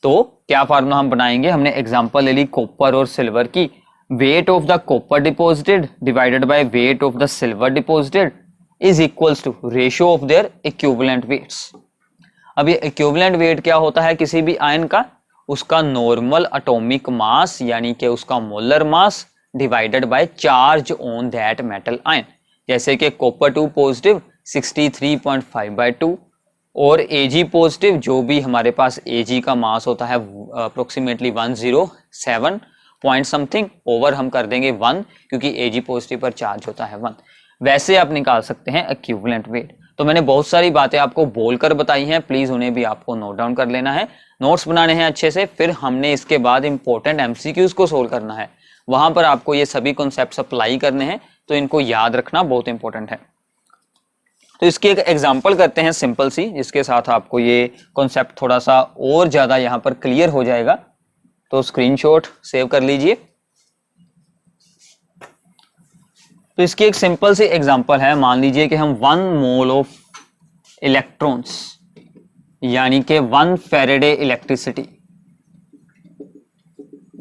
तो क्या फार्मूला हम बनाएंगे, हमने एग्जांपल ले ली कॉपर और सिल्वर की, weight of the copper deposited divided by weight of the silver deposited is equals to ratio of their equivalent weights. अब ये इक्विवेलेंट वेट क्या होता है किसी भी आयन का, उसका नॉर्मल एटॉमिक मास यानी कि उसका molar mass divided by charge on that metal ion. जैसे कि कॉपर 2 पॉजिटिव 63.5/2 और Ag पॉजिटिव जो भी हमारे पास Ag का मास होता है अप्रोक्सीमेटली 107 पॉइंट समथिंग, ओवर हम कर देंगे 1 क्योंकि Ag पॉजिटिव पर चार्ज होता है 1। वैसे आप निकाल सकते हैं इक्विवेलेंट वेट। तो मैंने बहुत सारी बातें आपको बोलकर बताई हैं, प्लीज उन्हें भी आपको नोट डाउन कर लेना है, नोट्स बनाने हैं अच्छे से। फिर हमने इसके बाद इंपॉर्टेंट एमसीक्यूज को सोल्व करना है, वहां पर आपको ये सभी कॉन्सेप्ट्स अप्लाई करने हैं, तो इनको याद रखना बहुत इंपॉर्टेंट है। तो इसकी एक एग्जांपल करते हैं सिंपल सी, जिसके साथ आपको ये कॉन्सेप्ट थोड़ा सा और ज्यादा यहाँ पर क्लियर हो जाएगा। तो स्क्रीनशॉट सेव कर लीजिए। तो इसकी एक सिंपल सी एग्जांपल है, मान लीजिए कि हम 1 मोल ऑफ इलेक्ट्रॉन्स यानी कि 1 फैराडे इलेक्ट्रिसिटी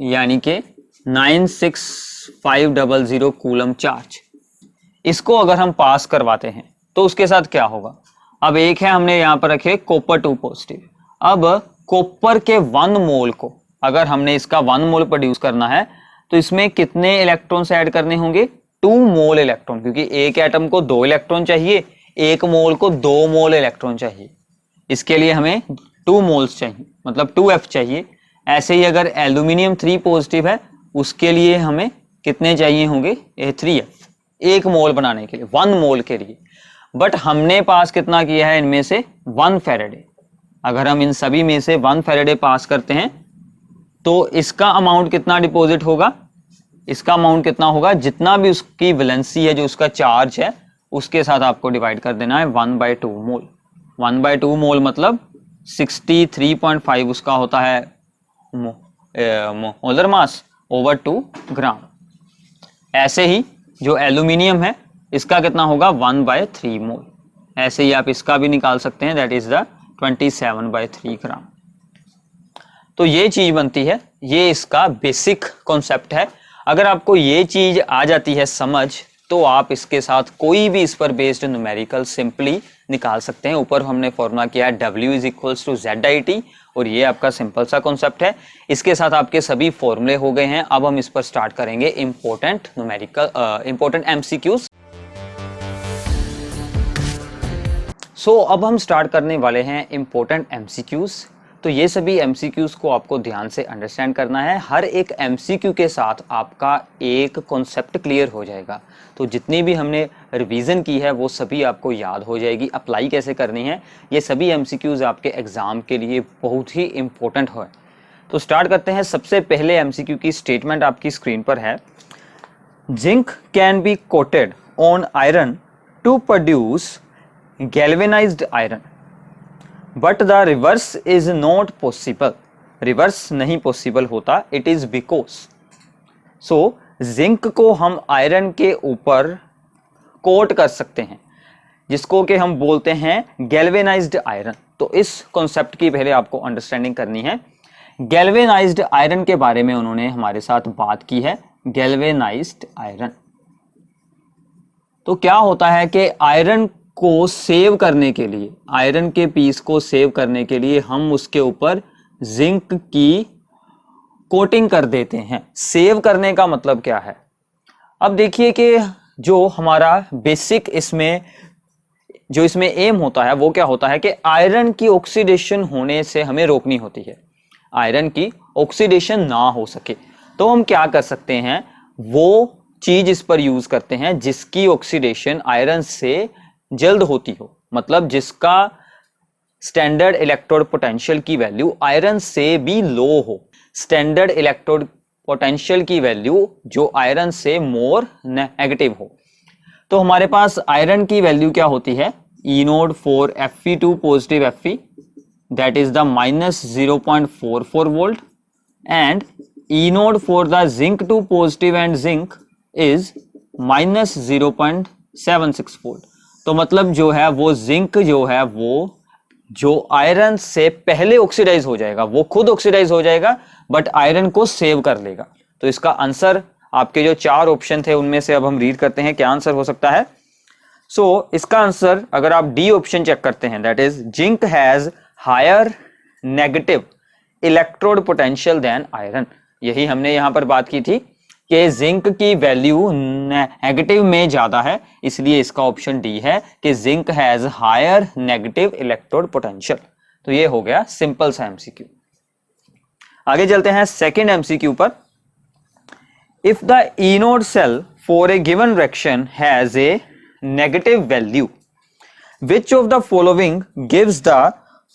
यानी कि 96500 कूलम चार्ज, इसको अगर हम पास करवाते हैं तो उसके साथ क्या होगा। अब एक है हमने यहां पर रखे कॉपर 2 पॉजिटिव। अब कॉपर के 1 मोल को अगर हमने इसका 1 मोल प्रोड्यूस करना है तो इसमें कितने इलेक्ट्रॉन्स ऐड करने होंगे, 2 मोल इलेक्ट्रॉन, क्योंकि एक एटम को 2 इलेक्ट्रॉन चाहिए, एक मोल को 2 मोल इलेक्ट्रॉन चाहिए। इसके लिए हमें 2 मोल्स चाहिए, मतलब 2F चाहिए। ऐसे ही अगर एल्यूमिनियम 3 पॉजिटिव है उसके लिए हमें कितने चाहिए होंगे, 3F, एक मोल बनाने के लिए, 1 मोल के लिए। बट हमने पास कितना किया है इनमें से 1 फैराडे। अगर हम इन सभी में से 1 फैराडे पास करते हैं तो इसका अमाउंट कितना डिपॉजिट होगा, इसका अमाउंट कितना होगा, जितना भी उसकी वैलेंसी है, जो उसका चार्ज है, उसके साथ आपको डिवाइड कर देना है 1/2 मोल। 1/2 मोल मतलब 63.5 उसका होता है मोलर मास ओवर 2 ग्राम। ऐसे ही जो एल्यूमिनियम है इसका कितना होगा 1/3 मोल। ऐसे ही आप इसका भी निकाल सकते हैं, दैट इज द 27/3 ग्राम। तो ये चीज बनती है, ये इसका बेसिक कॉन्सेप्ट है। अगर आपको ये चीज आ जाती है समझ, तो आप इसके साथ कोई भी इस पर बेस्ड न्यूमेरिकल सिंपली निकाल सकते हैं। ऊपर हमने फॉर्मूला किया है W = ZIT, और ये आपका सिंपल सा कॉन्सेप्ट है। इसके साथ आपके सभी फॉर्मूले हो गए हैं। अब हम इस पर स्टार्ट करेंगे इंपॉर्टेंट न्यूमेरिकल इंपॉर्टेंट MCQs। सो अब हम स्टार्ट करने वाले हैं इंपॉर्टेंट MCQs। तो ये सभी MCQs को आपको ध्यान से अंडरस्टैंड करना है। हर एक MCQ के साथ आपका एक कॉन्सेप्ट क्लियर हो जाएगा। तो जितनी भी हमने रिवीजन की है वो सभी आपको याद हो जाएगी। अप्लाई कैसे करनी है, ये सभी MCQs आपके एग्जाम के लिए बहुत ही इंपॉर्टेंट है। तो स्टार्ट करते हैं। सबसे पहले MCQ की स्टेटमेंट आपकी स्क्रीन पर है, zinc can be coated on iron to produce galvanised iron, but the reverse is not possible. Reverse नहीं पॉसिबल होता, it is because. So zinc को हम आयरन के ऊपर कोट कर सकते हैं, जिसको कि हम बोलते हैं गैल्वेनाइज्ड आयरन। तो इस कॉन्सेप्ट की पहले आपको अंडरस्टैंडिंग करनी है। गैल्वेनाइज्ड आयरन के बारे में उन्होंने हमारे साथ बात की है। गैल्वेनाइज्ड आयरन तो क्या होता है कि आयरन को सेव करने के लिए, आयरन के पीस को सेव करने के लिए हम उसके ऊपर जिंक की कोटिंग कर देते हैं। सेव करने का मतलब क्या है, अब देखिए कि जो हमारा बेसिक इसमें एम होता है वो क्या होता है कि आयरन की ऑक्सीडेशन होने से हमें रोकनी होती है, आयरन की ऑक्सीडेशन ना हो सके। तो हम क्या कर सकते हैं, वो चीज इस पर यूज करते हैं जिसकी ऑक्सीडेशन आयरन से जल्द होती हो, मतलब जिसका स्टैंडर्ड इलेक्ट्रोड पोटेंशियल की वैल्यू आयरन से भी लो हो। स्टैंडर्ड इलेक्ट्रोड पोटेंशियल की वैल्यू जो आयरन से मोर नेगेटिव हो। तो हमारे पास आयरन की वैल्यू क्या होती है, E0 4 Fe2 positive Fe that is the minus 0.44 volt and E node for the zinc 2 positive and zinc is minus 0.76 volt। तो मतलब जो है वो जिंक जो है वो जो आयरन से पहले ऑक्सीडाइज हो जाएगा, वो खुद ऑक्सीडाइज हो जाएगा बट आयरन को सेव कर लेगा। तो इसका आंसर आपके जो 4 ऑप्शन थे उनमें से अब हम रीड करते हैं क्या आंसर हो सकता है। इसका आंसर अगर आप डी ऑप्शन चेक करते हैं, that is zinc has higher negative electrode potential than iron. यही हमने यहां पर बात की थी कि जिंक की वैल्यू नेगेटिव में ज्यादा है, इसलिए इसका ऑप्शन डी है कि zinc has higher negative electrode potential. तो ये हो गया सिंपल सा एमसीक्यू। आगे चलते हैं सेकंड एमसीक्यू पर। If the E node cell for a given reaction has a negative value, which of the following gives the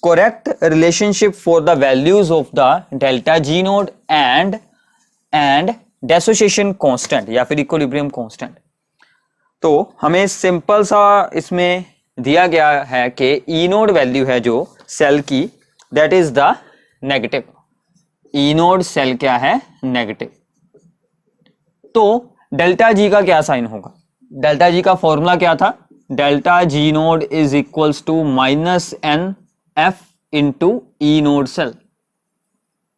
correct relationship for the values of the delta G node and dissociation constant या फिर equilibrium constant। तो हमें simple सा इसमें दिया गया है कि E नोड वैल्यू है जो सेल की, that is the negative। E naught cell क्या है, नेगेटिव। तो डेल्टा जी का क्या साइन होगा, डेल्टा जी का फॉर्मूला क्या था, delta G naught is equals to minus N F into E node cell.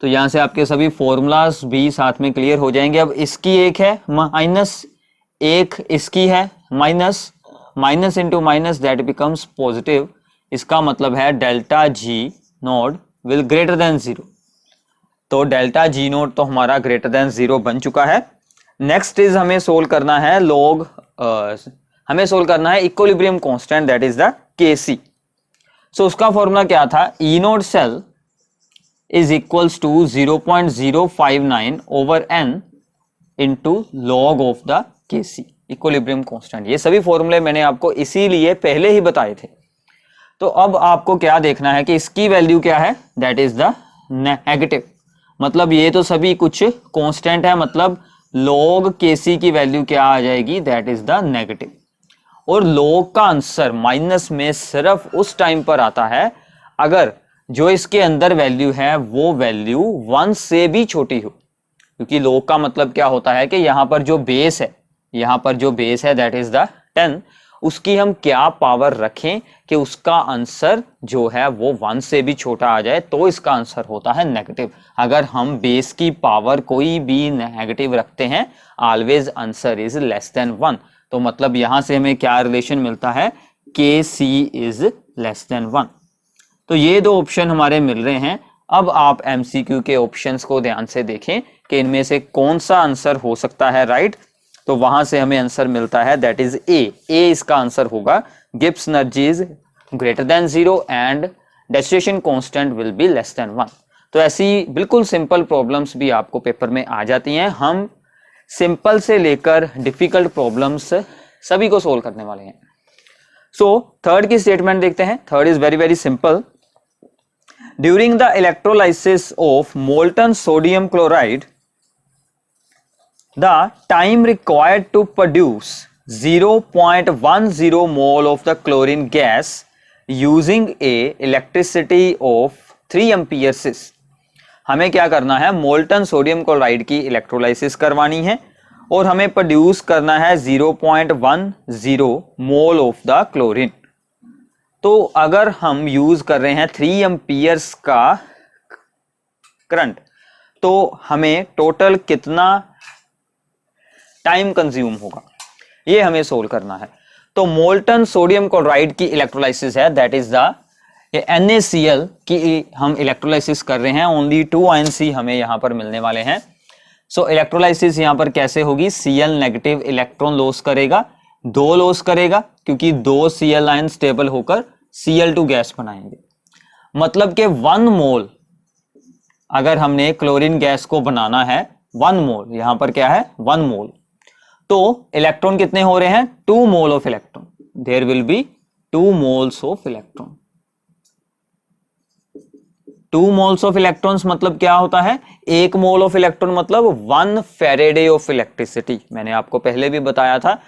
तो यहां से आपके सभी फॉर्मूलाज भी साथ में क्लियर हो जाएंगे। अब इसकी एक है माइनस, एक इसकी है minus, minus into minus that becomes positive. इसका मतलब है delta G node will greater than zero. तो डेल्टा जी नोड तो हमारा ग्रेटर देन जीरो बन चुका है। नेक्स्ट इज हमें सोल्व करना है हमें सोल्व करना है equilibrium constant, that is the Kc। So उसका फॉर्मूला क्या था, E node cell is equals to 0.059 over n into log of the Kc, equilibrium constant. ये सभी फॉर्मूले मैंने आपको इसीलिए पहले ही बताए थे। तो अब आपको क्या देखना है कि इसकी वैल्यू क्या है, दैट इज द नेगेटिव। मतलब ये तो सभी कुछ कांस्टेंट है, मतलब log Kc की वैल्यू क्या आ जाएगी, दैट इज द नेगेटिव। और log का आंसर माइनस में सिर्फ उस टाइम पर आता है अगर जो इसके अंदर वैल्यू है वो वैल्यू 1 से भी छोटी हो, क्योंकि log का मतलब क्या होता है कि यहां पर जो बेस है, यहां पर जो बेस है दैट इज द 10, उसकी हम क्या पावर रखें कि उसका आंसर जो है वो 1 से भी छोटा आ जाए, तो इसका आंसर होता है नेगेटिव। अगर हम बेस की पावर कोई भी नेगेटिव रखते हैं, always answer is less than 1। तो मतलब यहां से हमें क्या रिलेशन मिलता है, Kc इज लेस देन 1। तो ये दो ऑप्शन हमारे मिल रहे हैं। अब आप एमसीक्यू के ऑप्शंस को ध्यान से देखें कि इनमें से कौन सा आंसर हो सकता है राइट। तो वहां से हमें आंसर मिलता है दैट इज ए इसका आंसर होगा। Gibbs energy is greater than 0 and dissociation constant will be less than 1। तो ऐसी बिल्कुल सिंपल प्रॉब्लम्स भी आपको पेपर में आ जाती हैं। हम सिंपल से लेकर डिफिकल्ट प्रॉब्लम्स सभी को सोल्व करने वाले हैं। सो थर्ड की स्टेटमेंट देखते हैं। Third is very very simple. During the electrolysis of molten sodium chloride, the time required to produce 0.10 mole of the chlorine gas using a electricity of 3 amperes is। हमें क्या करना है, molten sodium chloride की electrolysis करवानी है और हमें produce करना है 0.10 मोल ऑफ द क्लोरीन। तो अगर हम यूज कर रहे हैं 3 एम्पियर्स का करंट, तो हमें टोटल कितना टाइम कंज्यूम होगा, ये हमें सोल्व करना है। तो मोल्टन सोडियम क्लोराइड की इलेक्ट्रोलाइसिस है, दैट इज द NaCl की हम इलेक्ट्रोलाइसिस कर रहे हैं। ओनली 2 आयन सी हमें यहां पर मिलने वाले हैं। सो इलेक्ट्रोलाइसिस यहां पर कैसे होगी, Cl नेगेटिव इलेक्ट्रॉन लॉस करेगा, 2 लॉस करेगा क्योंकि 2 Cl आयन स्टेबल होकर Cl2 गैस बनाएंगे। मतलब कि 1 मोल अगर हमने क्लोरीन गैस को बनाना है, 1 मोल यहां पर क्या है 1 मोल, तो इलेक्ट्रॉन कितने हो रहे हैं 2 mole of electron. There will be 2 moles of electron. 2 moles of electrons मतलब क्या होता है, 1 मोल ऑफ इलेक्ट्रॉन मतलब 1 फैराडे ऑफ इलेक्ट्रिसिटी। मैंने आपको पहले भी बताया था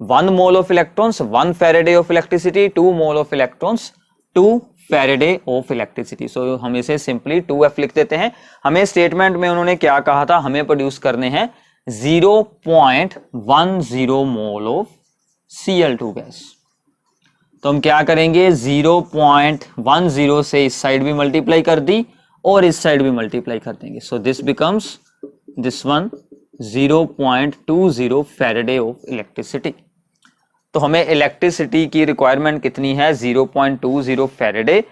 1 mole of electrons 1 faraday of electricity, 2 mole of electrons 2 faraday of electricity. So हम इसे सिंपली 2F लिख देते हैं। हमें स्टेटमेंट में उन्होंने क्या कहा था, हमें प्रोड्यूस करने हैं 0.10 मोल ऑफ Cl2 गैस। तो हम क्या करेंगे, 0.10 से इस साइड भी मल्टीप्लाई कर दी और इस साइड भी मल्टीप्लाई कर देंगे। So this becomes this one 0.20 Faraday of electricity. तो हमें इलेक्ट्रिसिटी की रिक्वायरमेंट कितनी है, 0.20 फैराडे।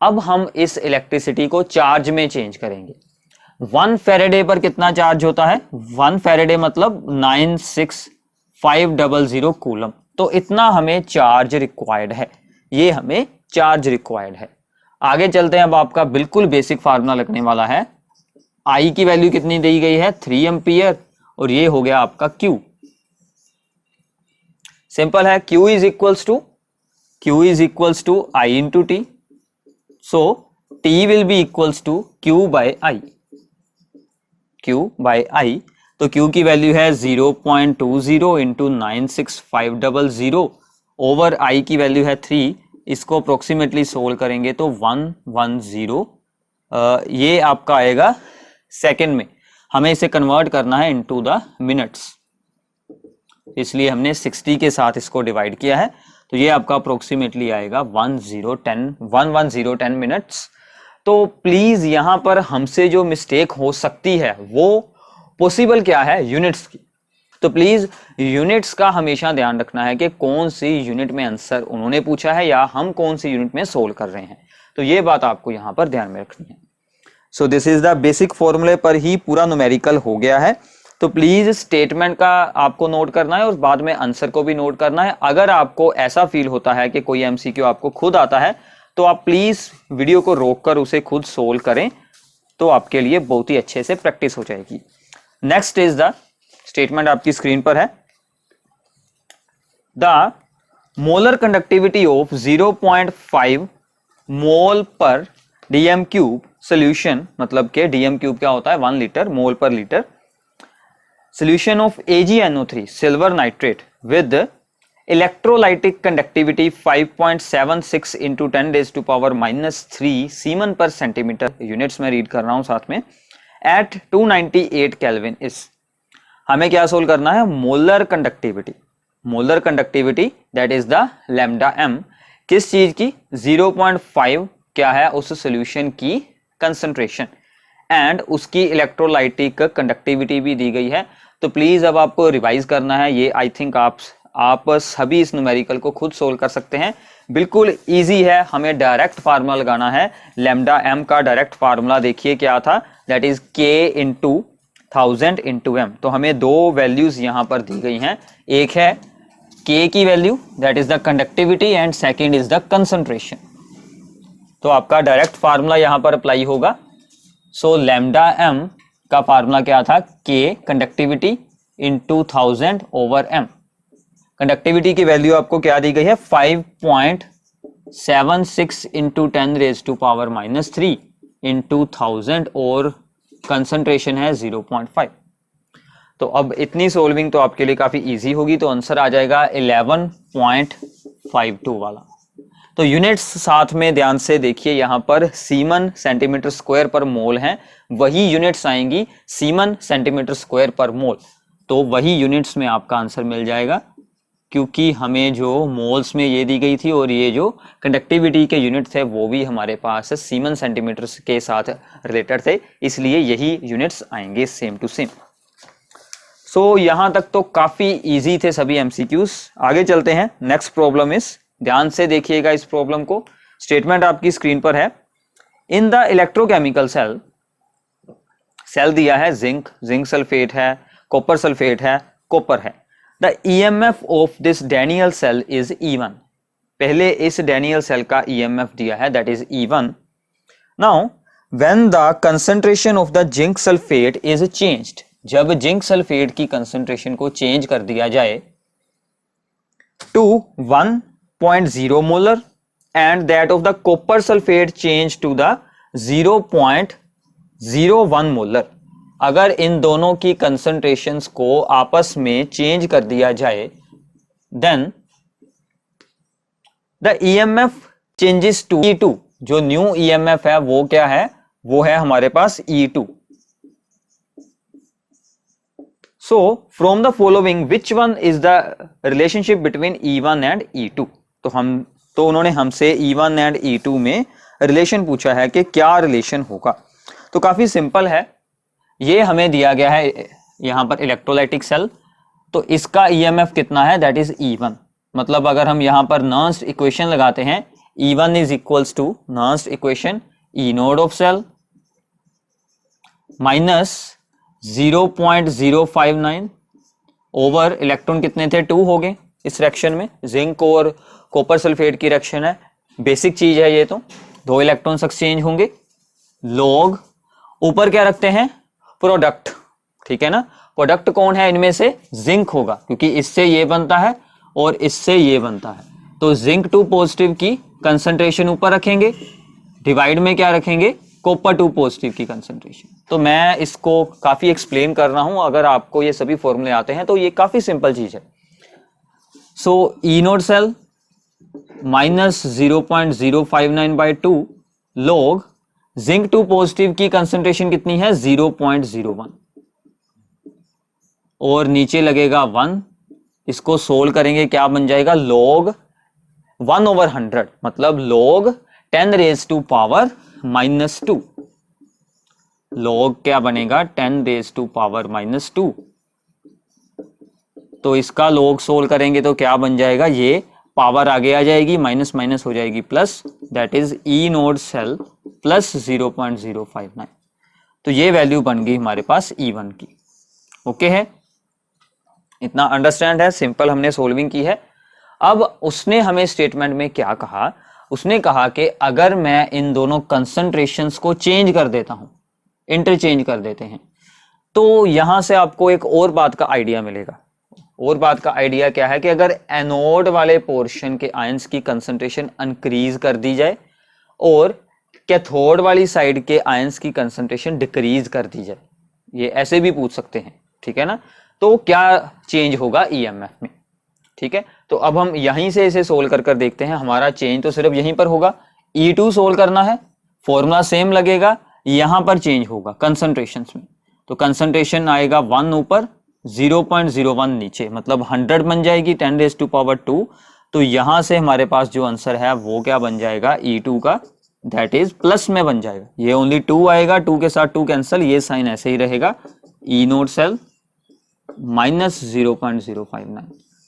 अब हम इस इलेक्ट्रिसिटी को चार्ज में चेंज करेंगे। 1 फैराडे पर कितना चार्ज होता है, 1 फैराडे मतलब 96500 कूलम। तो इतना हमें चार्ज रिक्वायर्ड है, ये हमें चार्ज रिक्वायर्ड है। आगे चलते हैं। अब आपका बिल्कुल बेसिक फार्मूला लगने वाला है। आई की वैल्यू कितनी दी गई है, 3 एम्पियर, और ये हो गया आपका Q। सिंपल है, Q is equals to I into T. So T will be equals to Q by I। तो Q की वैल्यू है 0.20 इंटू 96500 ओवर I की वैल्यू है 3। इसको अप्रोक्सीमेटली सोल्व करेंगे तो 110, ये आपका आएगा सेकेंड में। हमें इसे कन्वर्ट करना है इनटू द मिनट्स, इसलिए हमने 60 के साथ इसको डिवाइड किया है। तो ये आपका अप्रोक्सीमेटली आएगा 110 मिनट्स। तो प्लीज यहां पर हमसे जो मिस्टेक हो सकती है वो पॉसिबल क्या है, यूनिट्स की। तो प्लीज यूनिट्स का हमेशा ध्यान रखना है कि कौन सी यूनिट में आंसर उन्होंने पूछा है या हम कौन सी यूनिट में सोल्व कर रहे हैं। तो ये बात आपको यहां पर ध्यान में रखनी है। So this is the basic फॉर्मूले पर ही पूरा न्यूमेरिकल हो गया है। तो प्लीज स्टेटमेंट का आपको नोट करना है और बाद में आंसर को भी नोट करना है। अगर आपको ऐसा फील होता है कि कोई एमसीक्यू आपको खुद आता है तो आप प्लीज वीडियो को रोककर उसे खुद सोल्व करें, तो आपके लिए बहुत ही अच्छे से प्रैक्टिस हो जाएगी। नेक्स्ट इज द स्टेटमेंट आपकी स्क्रीन पर है। द मोलर कंडक्टिविटी ऑफ 0.5 मोल पर डीएम क्यूब सोल्यूशन, मतलब के डीएम क्यूब क्या होता है, 1 लीटर मोल पर litre. Solution of AgNO3 silver nitrate with electrolytic conductivity 5.76 into 10 raised to power -3 semen पर सेंटीमीटर, यूनिट्स में रीड कर रहा हूं साथ में, at 298 केल्विन इस। हमें क्या सोल्व करना है, molar conductivity that is the lambda m। किस चीज की, 0.5 क्या है उस सोल्यूशन की कंसंट्रेशन, एंड उसकी इलेक्ट्रोलाइटिक कंडक्टिविटी भी दी गई है। तो प्लीज अब आपको रिवाइज करना है ये। आई थिंक आप सभी इस न्यूमेरिकल को खुद सोल्व कर सकते हैं, बिल्कुल इजी है। हमें डायरेक्ट फार्मूला लगाना है। लैम्डा m का डायरेक्ट फार्मूला देखिए क्या था, that is k into 1000 into m। तो हमें दो वैल्यूज यहां पर दी गई हैं, एक है k की value that is the conductivity and second is the concentration. तो आपका डायरेक्ट फार्मूला यहां पर अप्लाई होगा। सो लैम्डा m का फार्मूला क्या था, k conductivity into 1000 over m। Conductivity की वैल्यू आपको क्या दी गई है, 5.76 into 10 raise to power -3 into 1000 और कंसंट्रेशन है 0.5। तो अब इतनी सोल्विंग तो आपके लिए काफी इजी होगी। तो आंसर आ जाएगा 11.52 वाला। तो यूनिट्स साथ में ध्यान से देखिए, यहां पर सीमन सेंटीमीटर स्क्वायर पर मोल है, वही यूनिट्स आएंगी सीमन सेंटीमीटर स्क्वायर पर मोल। तो वही यूनिट्स में आपका आंसर मिल जाएगा, क्योंकि हमें जो मोल्स में ये दी गई थी और ये जो कंडक्टिविटी के यूनिट थे वो भी हमारे पास सीमन सेंटीमीटर के साथ रिलेटेड थे, इसलिए यही यूनिट्स आएंगे सेम टू सेम। सो यहां तक तो काफी इजी थे सभी एमसीक्यूज। आगे चलते हैं। नेक्स्ट प्रॉब्लम इज, ध्यान से देखिएगा इस प्रॉब्लम को। स्टेटमेंट आपकी स्क्रीन पर है। इन द इलेक्ट्रोकेमिकल सेल दिया है जिंक सल्फेट है, कॉपर सल्फेट है, कॉपर है। The EMF of this Daniell cell is E1। पहले इस डैनियल सेल का ईएमएफ दिया है that is E1। Now when the concentration of the zinc sulphate is changed, जब जिंक सल्फेट की कंसंट्रेशन को चेंज कर दिया जाए to 1.0 molar and that of the copper sulfate change to the 0.01 molar, अगर इन दोनों की कंसंट्रेशंस को आपस में चेंज कर दिया जाए, then the EMF changes to E2 जो न्यू ईएमएफ है वो क्या है, वो है हमारे पास E2। So from the following which one is the relationship between E1 and E2। तो उन्होंने हमसे E1 एंड E2 में रिलेशन पूछा है कि क्या रिलेशन होगा। तो काफी सिंपल है, ये हमें दिया गया है यहां पर इलेक्ट्रोलाइटिक सेल, तो इसका ईएमएफ कितना है, दैट इज E1। मतलब अगर हम यहां पर नर्स्ट इक्वेशन लगाते हैं, E1 is equals to Nernst equation E naught of cell minus 0.059 over electron कितने थे, 2 हो गए इस रिएक्शन में, जिंक और कॉपर सल्फेट की रिएक्शन है, बेसिक चीज है ये, तो 2 इलेक्ट्रॉन्स एक्सचेंज होंगे, लॉग ऊपर क्या रखते हैं, प्रोडक्ट, ठीक है ना। प्रोडक्ट कौन है इनमें से, जिंक होगा, क्योंकि इससे ये बनता है और इससे ये बनता है, तो जिंक 2 पॉजिटिव की कंसंट्रेशन ऊपर रखेंगे, डिवाइड में क्या रखेंगे, कॉपर 2 पॉजिटिव की कंसंट्रेशन। तो मैं इसको काफी एक्सप्लेन कर रहा हूं, अगर आपको ये सभी फॉर्मूले आते हैं तो ये काफी सिंपल चीज है। So E node cell minus 0.059/2 log zinc 2 positive की कंसंट्रेशन कितनी है, 0.01 और नीचे लगेगा 1। इसको सोल्व करेंगे, क्या बन जाएगा, लॉग 1/100, मतलब लॉग 10⁻⁻²। लॉग क्या बनेगा, 10⁻⁻²। तो इसका लॉग सोल्व करेंगे तो क्या बन जाएगा, ये पावर आगे आ जाएगी, माइनस माइनस हो जाएगी plus, that is E node cell plus 0.059। तो ये वैल्यू बन गई हमारे पास E1 की। ओके है, इतना अंडरस्टैंड है, सिंपल हमने सोल्विंग की है। अब उसने हमें स्टेटमेंट में क्या कहा, उसने कहा कि अगर मैं इन दोनों कंसंट्रेशंस को चेंज कर देता हूं, इंटरचेंज कर देते हैं, तो यहां से आपको एक और बात का आइडिया मिलेगा। और बात का आइडिया क्या है कि अगर एनोड वाले पोर्शन के आयंस की कंसंट्रेशन इंक्रीज कर दी जाए और कैथोड वाली साइड के आयंस की कंसंट्रेशन डिक्रीज कर दी जाए, ये ऐसे भी पूछ सकते हैं, ठीक है ना, तो क्या चेंज होगा ईएमएफ में, ठीक है। तो अब हम यहीं से इसे सोल्व कर देखते हैं, हमारा चेंज तो सिर्फ यहीं पर होगा, E2 सोल्व करना है, फॉर्मूला सेम लगेगा, यहां पर चेंज होगा कंसंट्रेशंस में, तो कंसंट्रेशन आएगा 1 ऊपर 0.01 नीचे, मतलब 100 बन जाएगी 10⁻²। तो यहां से हमारे पास जो आंसर है वो क्या बन जाएगा, E2 का, दैट इज प्लस में बन जाएगा, ये ओनली 2 आएगा, 2 के साथ 2 कैंसिल, ये साइन ऐसे ही रहेगा, ई नोड सेल माइनस 0.059।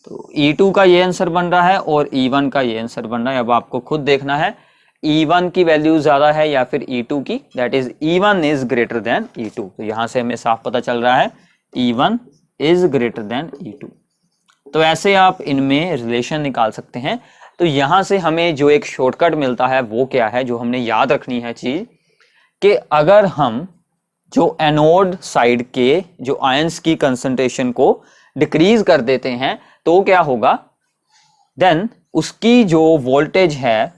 तो E2 का ये आंसर बन रहा है और E1 का ये आंसर बन रहा है। अब आपको खुद देखना है E1 की वैल्यू ज्यादा है या फिर E2 की, that is E1 is greater then E2। तो यहां से हमें साफ पता चल रहा है E1 is greater then E2। तो ऐसे आप इनमें रिलेशन निकाल सकते हैं। तो यहां से हमें जो एक शॉर्टकट मिलता है वो क्या है, जो हमने याद रखनी है चीज, कि अगर हम जो एनोड साइड के जो आयंस की कंसंट्रेशन को डिक्रीज कर देते हैं तो क्या होगा, देन उसकी जो वोल्टेज है,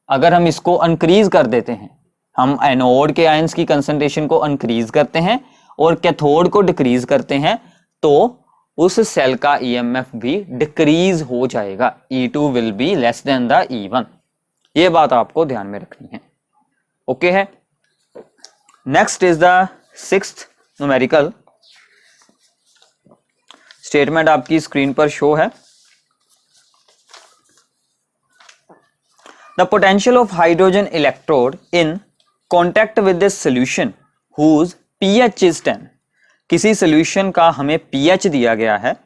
अगर हम इसको इंक्रीज कर देते हैं, हम एनोड के आयंस की कंसंट्रेशन को इंक्रीज करते हैं और कैथोड को डिक्रीज करते हैं, तो उस सेल का ईएमएफ भी डिक्रीज हो जाएगा, E2 will be less then the E1। ये बात आपको ध्यान में रखनी है। ओके है, next is the 6th numerical statement, आपकी स्क्रीन पर शो है। The potential of hydrogen electrode in contact with this solution whose pH is 10। किसी सोल्यूशन का हमें pH दिया गया है,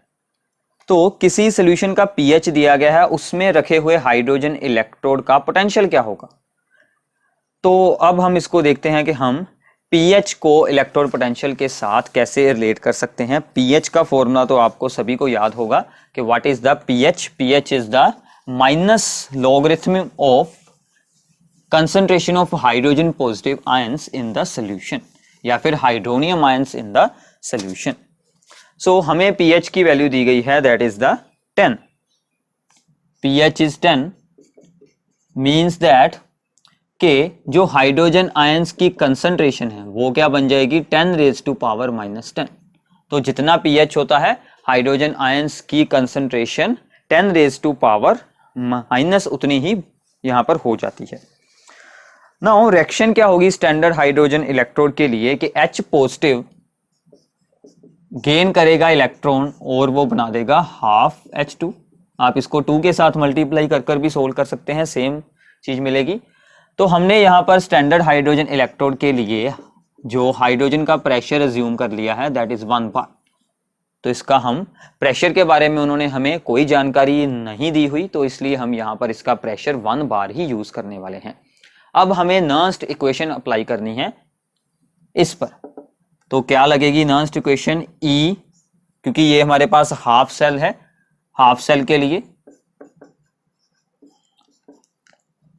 तो किसी सोल्यूशन का pH दिया गया है, उसमें रखे हुए हाइड्रोजन इलेक्ट्रोड का पोटेंशियल क्या होगा। तो अब हम इसको देखते हैं कि हम pH को इलेक्ट्रोड पोटेंशियल के साथ कैसे रिलेट कर सकते हैं। pH का फॉर्मूला तो आपको सभी को याद होगा कि what is the pH, pH is the minus logarithm of concentration of hydrogen positive ions in the solution, या फिर hydronium ions in the solution. So हमें pH की वैल्यू दी गई है, that is the 10। pH is 10 means that के जो hydrogen ions की कंसंट्रेशन है वो क्या बन जाएगी, 10⁻⁻10। तो जितना pH होता है, हाइड्रोजन आयंस की कंसंट्रेशन 10⁻⁻, उतनी ही यहां पर हो जाती है। नाउ रिएक्शन क्या होगी स्टैंडर्ड हाइड्रोजन इलेक्ट्रोड के लिए कि H पॉजिटिव गेन करेगा इलेक्ट्रॉन और वो बना देगा हाफ H2। आप इसको 2 के साथ मल्टीप्लाई कर कर भी सोल्व कर सकते हैं, सेम चीज मिलेगी। तो हमने यहाँ पर स्टैंडर्ड हाइड्रोजन इलेक्ट्रोड के लिए जो हाइड्रोजन का प्रेशर अज्यूम कर लिया है दैट इज 1 बार। तो इसका हम प्रेशर के बारे में उन्होंने हमें कोई जानकारी नहीं दी हुई, तो इसलिए हम यहाँ पर इसका प्रेशर 1 बार ही यूज करने वाले हैं। अब हमें नर्स्ट इक्वेशन अप्लाई करनी है इस पर। तो क्या लगेगी नर्स्ट इक्वेशन E, क्योंकि ये हमारे पास हाफ सेल है, हाफ सेल के लिए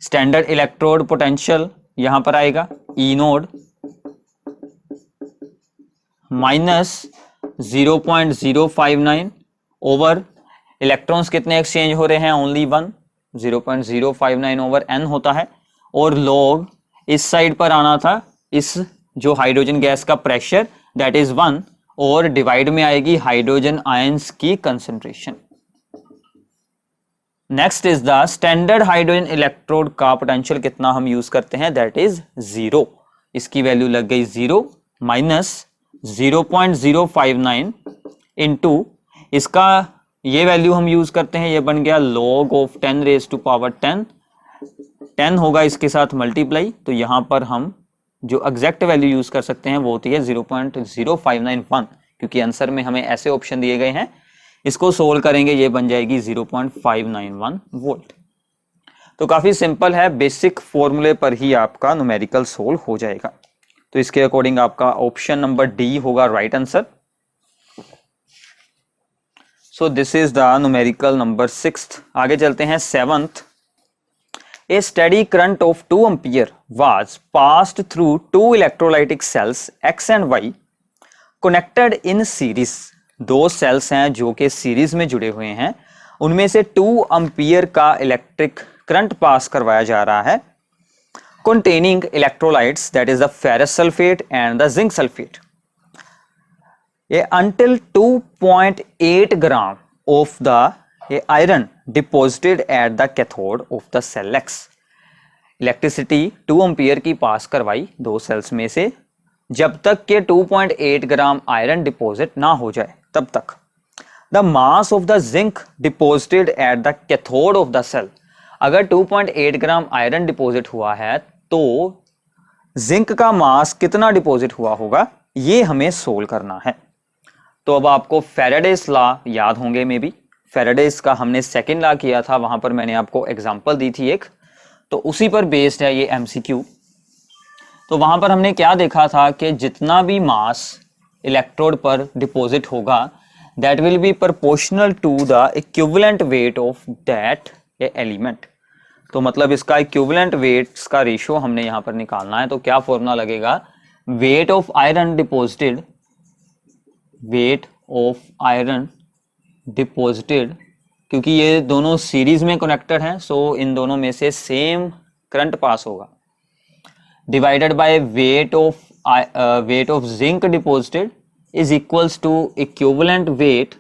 स्टैंडर्ड इलेक्ट्रोड पोटेंशियल यहां पर आएगा E naught minus 0.059 over electrons कितने एक्सचेंज हो रहे हैं, ओनली 1, 0.059 ओवर n होता है। और लॉग इस साइड पर आना था इस जो हाइड्रोजन गैस का प्रेशर दैट इज 1, और डिवाइड में आएगी हाइड्रोजन आयंस की concentration. Next is the standard hydrogen electrode का पोटेंशियल कितना हम यूज करते हैं दैट इज 0। इसकी वैल्यू लग गई 0 माइनस 0.059 इंटू इसका ये वैल्यू हम यूज करते हैं, ये बन गया log of 10 raise to power 10, 10 होगा इसके साथ मल्टीप्लाई। तो यहां पर हम जो एग्जैक्ट वैल्यू यूज कर सकते हैं वो होती है 0.0591, क्योंकि आंसर में हमें ऐसे ऑप्शन दिए गए हैं। इसको सोल्व करेंगे ये बन जाएगी 0.591 वोल्ट। तो काफी सिंपल है, बेसिक फॉर्मूले पर ही आपका न्यूमेरिकल सोल्व हो जाएगा। तो इसके अकॉर्डिंग आपका ऑप्शन नंबर डी होगा right answer. So this is the numerical number 6th। आगे चलते हैं 7th। A steady current of 2 ampere was passed through two electrolytic cells X and Y connected in series। दो sales हैं जो कि series में जुड़े हुए हैं, उनमें से 2 एम्पियर का इलेक्ट्रिक करंट पास करवाया जा रहा है containing electrolytes that is the ferrous sulfate and the zinc sulfate। ये until 2.8 gram of the iron deposited at the cathode of the cell X। Electricity 2 ampere की पास करवाई दो सेल्स में से जब तक के 2.8 ग्राम आयरन डिपॉजिट ना हो जाए तब तक। The mass of the zinc deposited at the cathode of the cell. अगर 2.8 ग्राम आयरन डिपॉजिट हुआ है तो जिंक का मास कितना डिपॉजिट हुआ होगा ये हमें सोल्व करना है। तो अब आपको फैराडेस लॉ याद होंगे मे बी, फैराडेस का हमने सेकंड लॉ किया था, वहां पर मैंने आपको एग्जांपल दी थी एक, तो उसी पर बेस्ड है ये एमसीक्यू। तो वहां पर हमने क्या देखा था कि जितना भी मास इलेक्ट्रोड पर डिपॉजिट होगा that will be proportional to the equivalent weight of that element. तो मतलब इसका इक्विवेलेंट वेट्स का रेशियो हमने यहां पर निकालना है। तो क्या फॉर्मूला लगेगा, wait of iron deposited, wait of iron deposited, क्योंकि ये दोनों सीरीज में कनेक्टेड हैं सो इन दोनों में से सेम करंट पास होगा, divided by weight of zinc deposited is equals to equivalent weight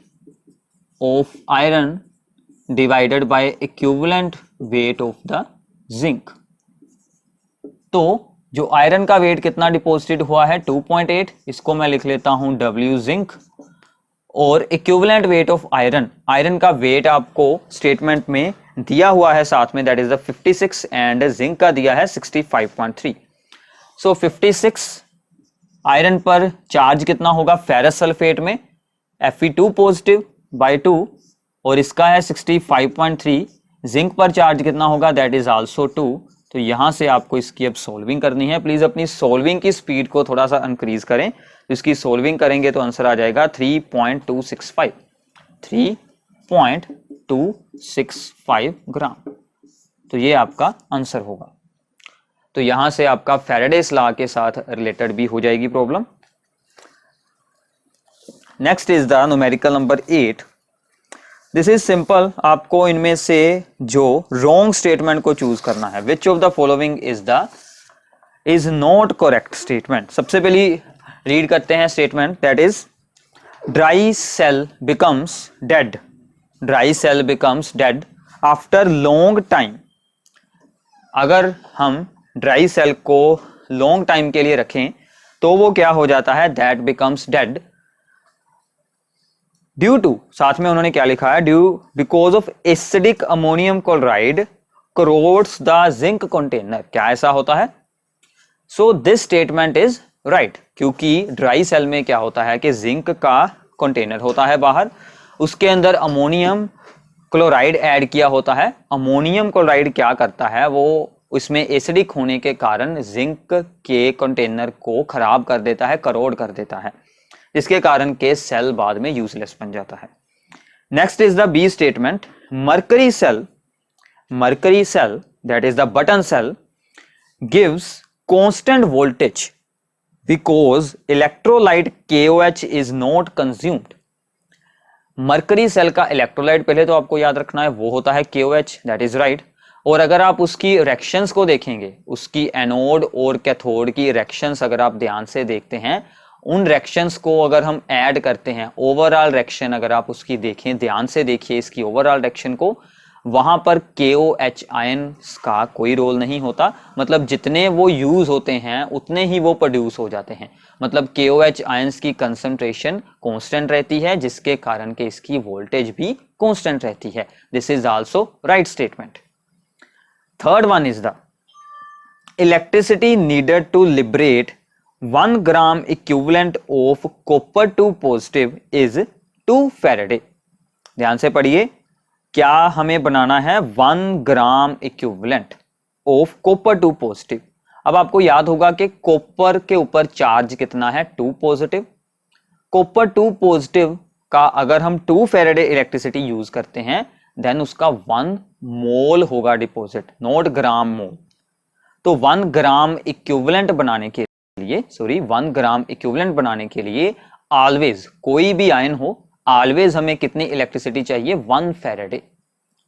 of iron divided by equivalent weight of the zinc. तो जो आयरन का वेट कितना डिपॉजिटेड हुआ है 2.8, इसको मैं लिख लेता हूं W जिंक, और equivalent weight of iron, iron का वेट आपको स्टेटमेंट में दिया हुआ है साथ में that is the 56 and zinc का दिया है 65.3। सो 56 आयरन पर चार्ज कितना होगा फेरस सल्फेट में Fe2 पॉजिटिव बाय 2, और इसका है 65.3। जिंक पर चार्ज कितना होगा दैट इज आल्सो 2। तो यहां से आपको इसकी अब सोल्विंग करनी है। प्लीज अपनी सोल्विंग की स्पीड को थोड़ा सा इंक्रीज करें, तो इसकी सोल्विंग करेंगे तो आंसर आ जाएगा 3.265, 3.265 ग्राम। तो ये आपका आंसर होगा। तो यहां से आपका फैराडेस लॉ के साथ रिलेटेड भी हो जाएगी problem. Next is the numerical number 8। This is simple, आपको इनमें से जो रॉन्ग स्टेटमेंट को चूज करना है। Which of the following is not correct statement. सबसे पहली रीड करते हैं statement that is dry cell becomes dead, dry cell becomes dead after long time. अगर हम ड्राई सेल को लॉन्ग टाइम के लिए रखें तो वो क्या हो जाता है, that becomes dead due to, साथ में उन्होंने क्या लिखा है, due because of acidic ammonium chloride corrodes the zinc container. क्या ऐसा होता है? So this statement is right, क्योंकि ड्राई सेल में क्या होता है कि जिंक का कंटेनर होता है बाहर, उसके अंदर अमोनियम क्लोराइड ऐड किया होता है। अमोनियम क्लोराइड क्या करता है, वो इसमें एसिडिक होने के कारण जिंक के कंटेनर को खराब कर देता है, करोड कर देता है, जिसके कारण के सेल बाद में यूजलेस बन जाता है। Next is the B statement, mercury cell that is the button cell gives constant voltage because electrolyte KOH is not consumed. Mercury cell का इलेक्ट्रोलाइट पहले तो आपको याद रखना है वो होता है KOH, दैट इज राइट। और अगर आप उसकी रिएक्शंस को देखेंगे, उसकी एनोड और कैथोड की रिएक्शंस अगर आप ध्यान से देखते हैं, उन रिएक्शंस को अगर हम ऐड करते हैं, ओवरऑल रिएक्शन अगर आप उसकी देखें, ध्यान से देखिए इसकी ओवरऑल रिएक्शन को, वहां पर KOH आयंस का कोई रोल नहीं होता। मतलब जितने वो यूज होते हैं उतने ही वो प्रोड्यूस हो जाते हैं। मतलब KOH आयंस की कंसंट्रेशन कांस्टेंट रहती है, जिसके कारण के इसकी वोल्टेज भी कांस्टेंट रहती है। This is also right statement. Third one is the electricity needed to liberate 1 gram equivalent of copper two positive is 2 faraday. ध्यान से पढ़िए, क्या हमें बनाना है 1 gram equivalent of copper two positive. अब आपको याद होगा कि कॉपर के ऊपर चार्ज कितना है, 2 पॉजिटिव। कॉपर 2 पॉजिटिव का अगर हम 2 फैराडे इलेक्ट्रिसिटी यूज करते हैं देन उसका 1 मोल होगा डिपॉजिट, नॉट ग्राम मोल। तो 1 ग्राम इक्विवेलेंट बनाने के लिए 1 ग्राम इक्विवेलेंट बनाने के लिए ऑलवेज, कोई भी आयन हो, ऑलवेज हमें कितनी इलेक्ट्रिसिटी चाहिए, 1 फैराडे।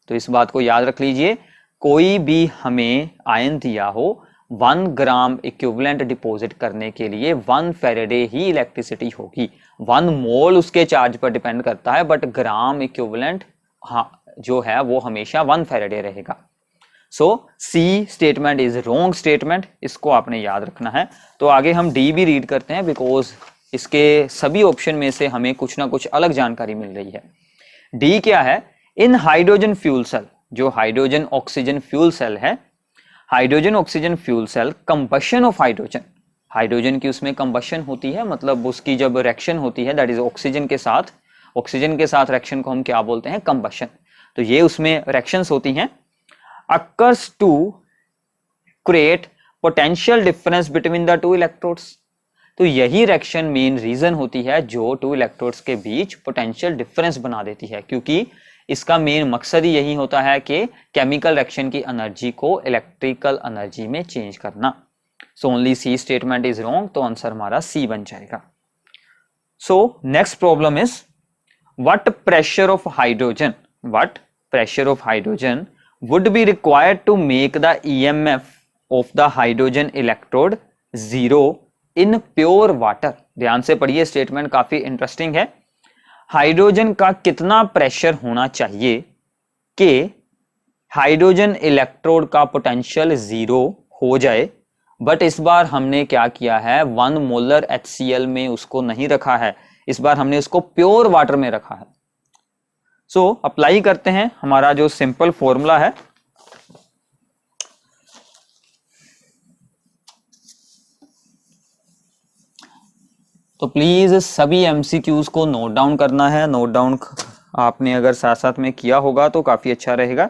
तो इस बात को याद रख लीजिए, कोई भी हमें आयन दिया हो 1 ग्राम इक्विवेलेंट डिपॉजिट करने के लिए 1 फैराडे ही इलेक्ट्रिसिटी होगी। 1 मोल उसके चार्ज पर डिपेंड करता है, बट ग्राम इक्विवेलेंट जो है वो हमेशा 1 फैराडे रहेगा। सो सी स्टेटमेंट इज रॉन्ग स्टेटमेंट, इसको आपने याद रखना है। तो आगे हम डी भी रीड करते हैं, बिकॉज इसके सभी ऑप्शन में से हमें कुछ ना कुछ अलग जानकारी मिल रही है। डी क्या है, इन हाइड्रोजन फ्यूल सेल, जो हाइड्रोजन ऑक्सीजन फ्यूल सेल है, hydrogen oxygen fuel cell combustion of hydrogen, hydrogen की उसमें कंबशन होती है, मतलब उसकी जब रिएक्शन होती है दैट इज ऑक्सीजन के साथ रिएक्शन को हम क्या बोलते हैं, कंबशन। तो ये उसमें रिएक्शंस होती हैं, occurs to create potential difference between the 2 electrodes. तो यही रिएक्शन मेन रीजन होती है जो 2 इलेक्ट्रोड्स के बीच पोटेंशियल डिफरेंस बना देती है, क्योंकि इसका मेन मकसद ही यही होता है कि केमिकल रिएक्शन की एनर्जी को इलेक्ट्रिकल एनर्जी में चेंज करना। So only C statement is wrong, तो आंसर हमारा सी बन जाएगा। So next problem is what pressure of hydrogen would be required to make the EMF of the hydrogen electrode 0 in pure water। ध्यान से पढ़िए, statement काफी interesting है। Hydrogen का कितना प्रेशर होना चाहिए कि हाइड्रोजन इलेक्ट्रोड का पोटेंशियल 0 हो जाए, बट इस बार हमने क्या किया है, 1 मोलर HCl में उसको नहीं रखा है, इस बार हमने उसको प्योर वाटर में रखा है। सो अप्लाई करते हैं हमारा जो सिंपल फॉर्मूला है, तो प्लीज सभी MCQs को नोट डाउन करना है। नोट डाउन आपने अगर साथ साथ में किया होगा तो काफी अच्छा रहेगा।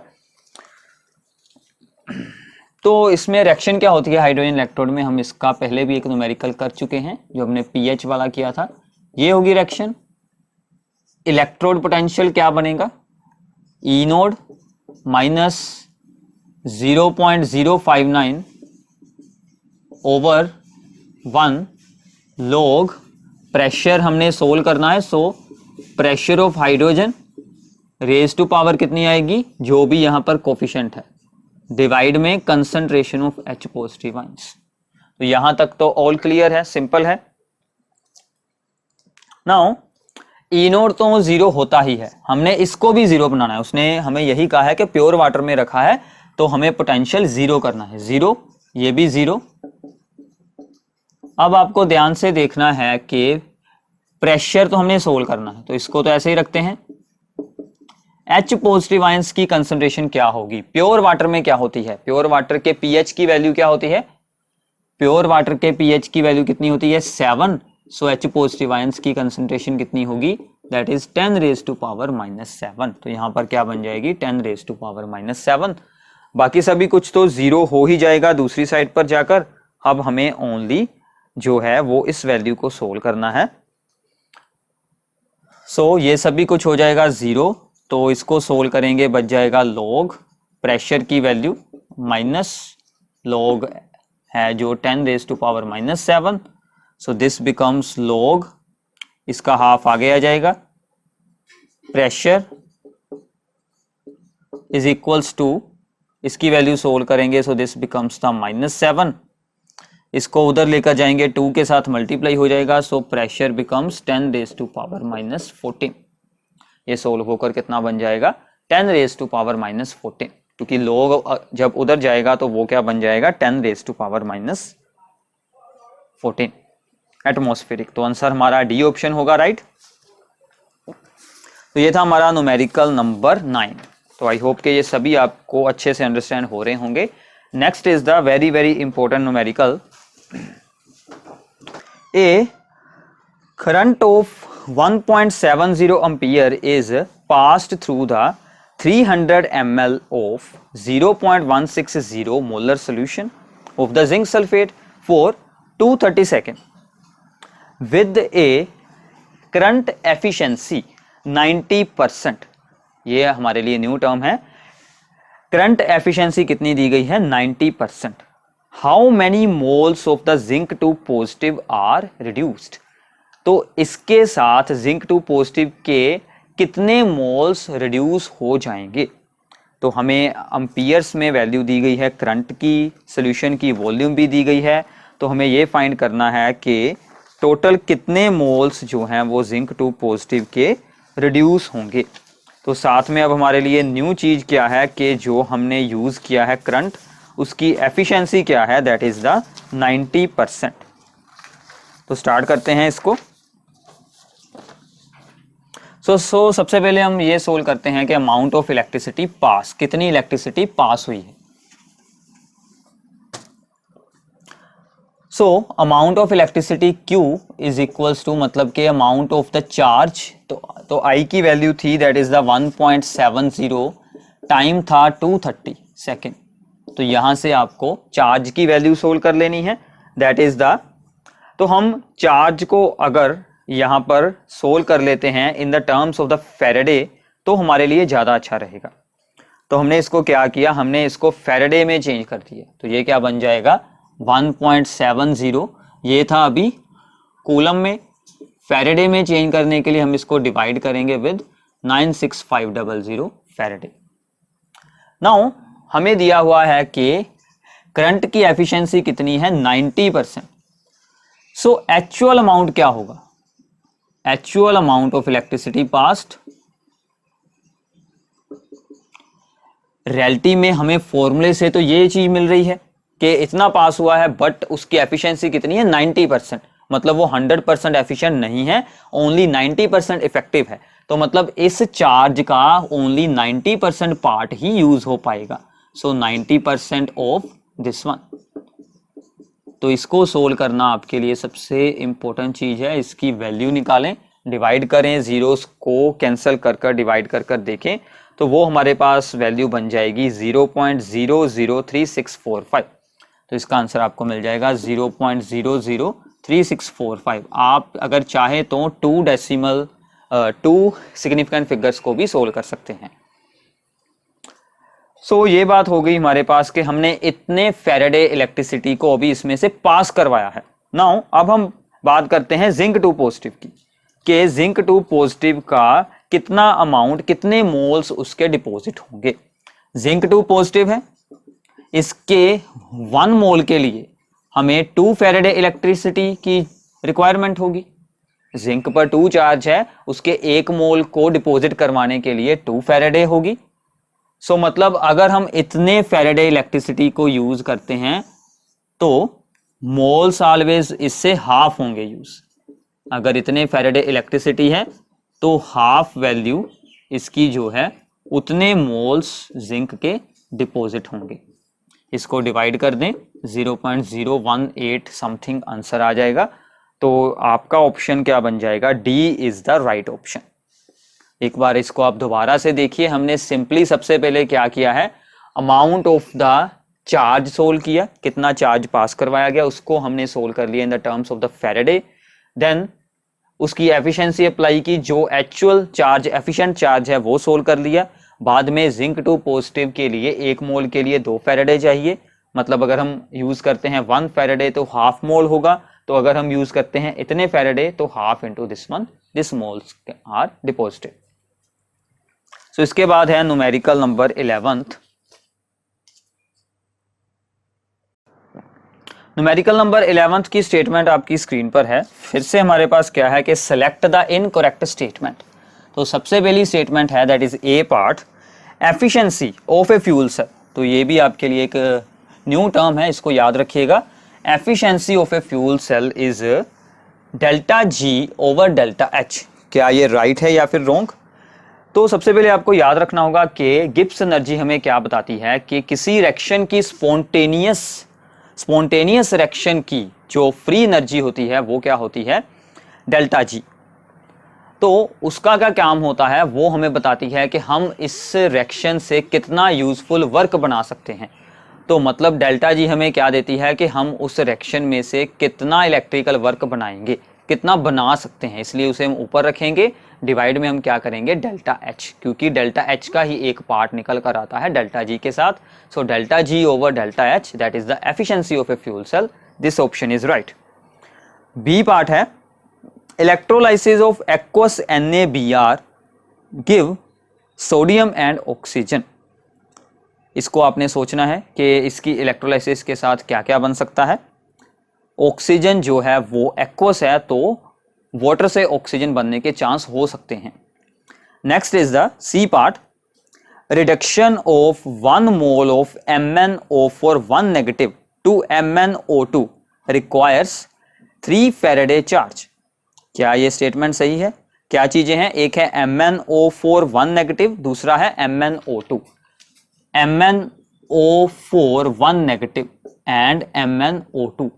तो इसमें रिएक्शन क्या होती है हाइड्रोजन इलेक्ट्रोड में, हम इसका पहले भी एक न्यूमेरिकल कर चुके हैं जो हमने pH वाला किया था। ये होगी रिएक्शन, इलेक्ट्रोड पोटेंशियल क्या बनेगा, E naught minus 0.059 over 1 log pressure हमने सोल्व करना है। So pressure of hydrogen raise to power कितनी आएगी, जो भी यहां पर कोफिशिएंट है, डिवाइड में concentration of H positive ions. तो यहां तक तो ऑल क्लियर है, सिंपल है। नाउ E नोट तो 0 होता ही है, हमने इसको भी 0 बनाना है। उसने हमें यही कहा है कि प्योर वाटर में रखा है तो हमें पोटेंशियल 0 करना है। 0 ये भी 0। अब आपको ध्यान से देखना है कि प्रेशर तो हमने सोल्व करना है, तो इसको तो ऐसे ही रखते हैं। H पॉजिटिव आयंस की कंसंट्रेशन क्या होगी? प्योर वाटर में क्या होती है? प्योर वाटर के pH की वैल्यू क्या होती है? प्योर वाटर के pH की वैल्यू कितनी होती है? 7। सो H पॉजिटिव आयंस की कंसंट्रेशन कितनी होगी? That is 10⁻⁻⁷। तो यहां पर क्या बन जाएगी? 10⁻⁻⁷। बाकी सभी कुछ तो 0 हो ही जाएगा दूसरी साइड पर जाकर। अब हमें ओनली जो है वो इस वैल्यू को सोल्व करना है। सो ये सभी कुछ हो जाएगा 0, तो इसको सोल्व करेंगे, बच जाएगा log प्रेशर की वैल्यू माइनस log है जो 10⁻⁻⁷। सो दिस बिकम्स log, इसका हाफ आगे आ जाएगा, प्रेशर इज इक्वल्स टू, इसकी वैल्यू सोल्व करेंगे, सो दिस बिकम्स द -7। इसको उधर लेकर जाएंगे, 2 के साथ मल्टीप्लाई हो जाएगा, सो प्रेशर बिकम्स 10⁻⁻14। ये सोल्व होकर कितना बन जाएगा? 10⁻⁻14, क्योंकि log जब उधर जाएगा तो वो क्या बन जाएगा? 10⁻⁻14 एटमॉस्फेरिक। तो आंसर हमारा डी ऑप्शन होगा, राइट। तो ये था हमारा न्यूमेरिकल नंबर 9। तो आई होप कि ये सभी आपको अच्छे से अंडरस्टैंड हो रहे होंगे। Next is the very very important numerical. A current of 1.70 ampere is passed through the 300 ml of 0.160 molar solution of the zinc sulfate for 230 seconds with a current efficiency 90%। ये हमारे लिए न्यू टर्म है। Current efficiency कितनी दी गई है? 90%। How many moles of the zinc 2 positive are reduced? तो इसके साथ जिंक 2 पॉजिटिव के कितने मोल्स रिड्यूस हो जाएंगे? तो हमें एम्पियर्स में वैल्यू दी गई है, करंट की, सॉल्यूशन की वॉल्यूम भी दी गई है। तो हमें ये फाइंड करना है कि टोटल कितने मोल्स जो हैं वो जिंक 2 पॉजिटिव के रिड्यूस होंगे। तो साथ में अब हमारे लिए न्यू चीज क्या है कि जो हमने यूज किया है करंट, उसकी एफिशिएंसी क्या है? That is the 90%। तो स्टार्ट करते हैं इसको। सो सबसे पहले हम ये सोल्व करते हैं कि अमाउंट ऑफ इलेक्ट्रिसिटी पास, कितनी इलेक्ट्रिसिटी पास हुई है। So amount of electricity Q is equals to, मतलब कि अमाउंट ऑफ द चार्ज, तो I की वैल्यू थी दैट इज द 1.70, टाइम था 230 सेकेंड। तो यहां से आपको चार्ज की वैल्यू सोल्व कर लेनी है, दैट इज द, तो हम चार्ज को अगर यहां पर सोल्व कर लेते हैं इन the terms of the Faraday, तो हमारे लिए ज्यादा अच्छा रहेगा। तो हमने इसको क्या किया? हमने इसको फैराडे में चेंज कर दिया। तो ये क्या बन जाएगा? 1.70, ये था अभी कूलम में। फैराडे में चेंज करने के लिए हम इसको डिवाइड करेंगे विद 96500 फैराडे। नाउ हमें दिया हुआ है कि करंट की एफिशिएंसी कितनी है? 90%। सो एक्चुअल अमाउंट क्या होगा? Actual amount of electricity passed, reality में हमें फॉर्मूले से तो ये चीज मिल रही है कि इतना पास हुआ है, बट उसकी एफिशिएंसी कितनी है? 90%। मतलब वो 100% एफिशिएंट नहीं है, ओनली 90% इफेक्टिव है। तो मतलब इस चार्ज का ओनली 90% पार्ट ही यूज हो पाएगा। सो 90% ऑफ दिस वन। तो इसको सोल्व करना आपके लिए सबसे इंपॉर्टेंट चीज है। इसकी वैल्यू निकालें, डिवाइड करें, जीरोस को कैंसिल कर कर डिवाइड कर कर देखें, तो वो हमारे पास वैल्यू बन जाएगी 0.003645। तो इसका आंसर आपको मिल जाएगा 0.003645। आप अगर चाहे तो 2 सिग्निफिकेंट फिगर्स को भी सोल्व कर सकते हैं। सो ये बात हो गई हमारे पास कि हमने इतने फैराडे इलेक्ट्रिसिटी को अभी इसमें से पास करवाया है। नाउ अब हम बात करते हैं जिंक 2 पॉजिटिव की, कि जिंक 2 पॉजिटिव का कितना अमाउंट, कितने मोल्स उसके डिपॉजिट होंगे। जिंक 2 पॉजिटिव है, इसके 1 मोल के लिए हमें 2 फैराडे इलेक्ट्रिसिटी की रिक्वायरमेंट होगी। जिंक पर 2 चार्ज है, उसके 1 मोल को डिपॉजिट करवाने के लिए 2 फैराडे होगी। सो मतलब अगर हम इतने फैराडे इलेक्ट्रिसिटी को यूज करते हैं तो मोल्स ऑलवेज इससे हाफ होंगे यूज। अगर इतने फैराडे इलेक्ट्रिसिटी है तो हाफ वैल्यू इसकी जो है उतने मोल्स जिंक के डिपॉजिट होंगे। इसको डिवाइड कर दें 0.018 समथिंग आंसर आ जाएगा। तो आपका ऑप्शन क्या बन जाएगा, D is the right option. एक बार इसको आप दोबारा से देखिए, हमने सिंपली सबसे पहले क्या किया है, amount of the charge solve किया, कितना चार्ज पास करवाया गया उसको हमने सोल्व कर लिया in the terms of the faraday. Then उसकी एफिशिएंसी अप्लाई की, जो एक्चुअल चार्ज एफिशिएंट चार्ज है वो सोल्व कर लिया। बाद में जिंक टू पॉजिटिव के लिए 1 मोल के लिए 2 फैराडे चाहिए, मतलब अगर हम यूज करते हैं 1 फैराडे तो हाफ मोल होगा, तो अगर हम यूज करते हैं इतने फैराडे तो half into this moles are deposited. So इसके बाद है numerical number 11th। Numerical number 11th की स्टेटमेंट आपकी स्क्रीन पर है। फिर से हमारे पास क्या है कि सेलेक्ट द इनकरेक्ट स्टेटमेंट। तो सबसे पहली स्टेटमेंट है that is A part, efficiency of a fuel cell. तो ये भी आपके लिए एक न्यू टर्म है, इसको याद रखिएगा। Efficiency of a fuel cell is delta G over delta H. क्या ये राइट है या फिर रॉन्ग? तो सबसे पहले आपको याद रखना होगा कि गिब्स एनर्जी हमें क्या बताती है कि किसी रिएक्शन की स्पॉन्टेनियस रिएक्शन की जो फ्री एनर्जी होती है वो क्या होती है, डेल्टा जी। तो उसका क्या काम होता है वो हमें बताती है कि हम इस रिएक्शन से कितना यूजफुल वर्क बना सकते हैं। तो मतलब डेल्टा जी हमें क्या देती है कि हम उस रिएक्शन में से कितना इलेक्ट्रिकल वर्क बनाएंगे, कितना बना सकते हैं, इसलिए उसे हम ऊपर रखेंगे। डिवाइड में हम क्या करेंगे, डेल्टा एच, क्योंकि डेल्टा एच का ही एक पार्ट निकल कर आता है डेल्टा जी के साथ। So delta G over delta H, that is the efficiency of a fuel cell. This option is right. B part है, electrolysis of aqueous NaBr give sodium and oxygen. इसको आपने सोचना है कि इसकी इलेक्ट्रोलाइसिस के साथ क्या क्या बन सकता है। ऑक्सीजन जो है वो एक्वस है, तो वाटर से ऑक्सीजन बनने के चांस हो सकते हैं। Next is the C part, reduction of 1 mole of MnO for 1 negative to MnO2 requires 3 faraday charge. क्या ये स्टेटमेंट सही है? क्या चीजें हैं, एक है MnO for 1 negative, दूसरा है MnO2। MnO for 1 negative and MnO2,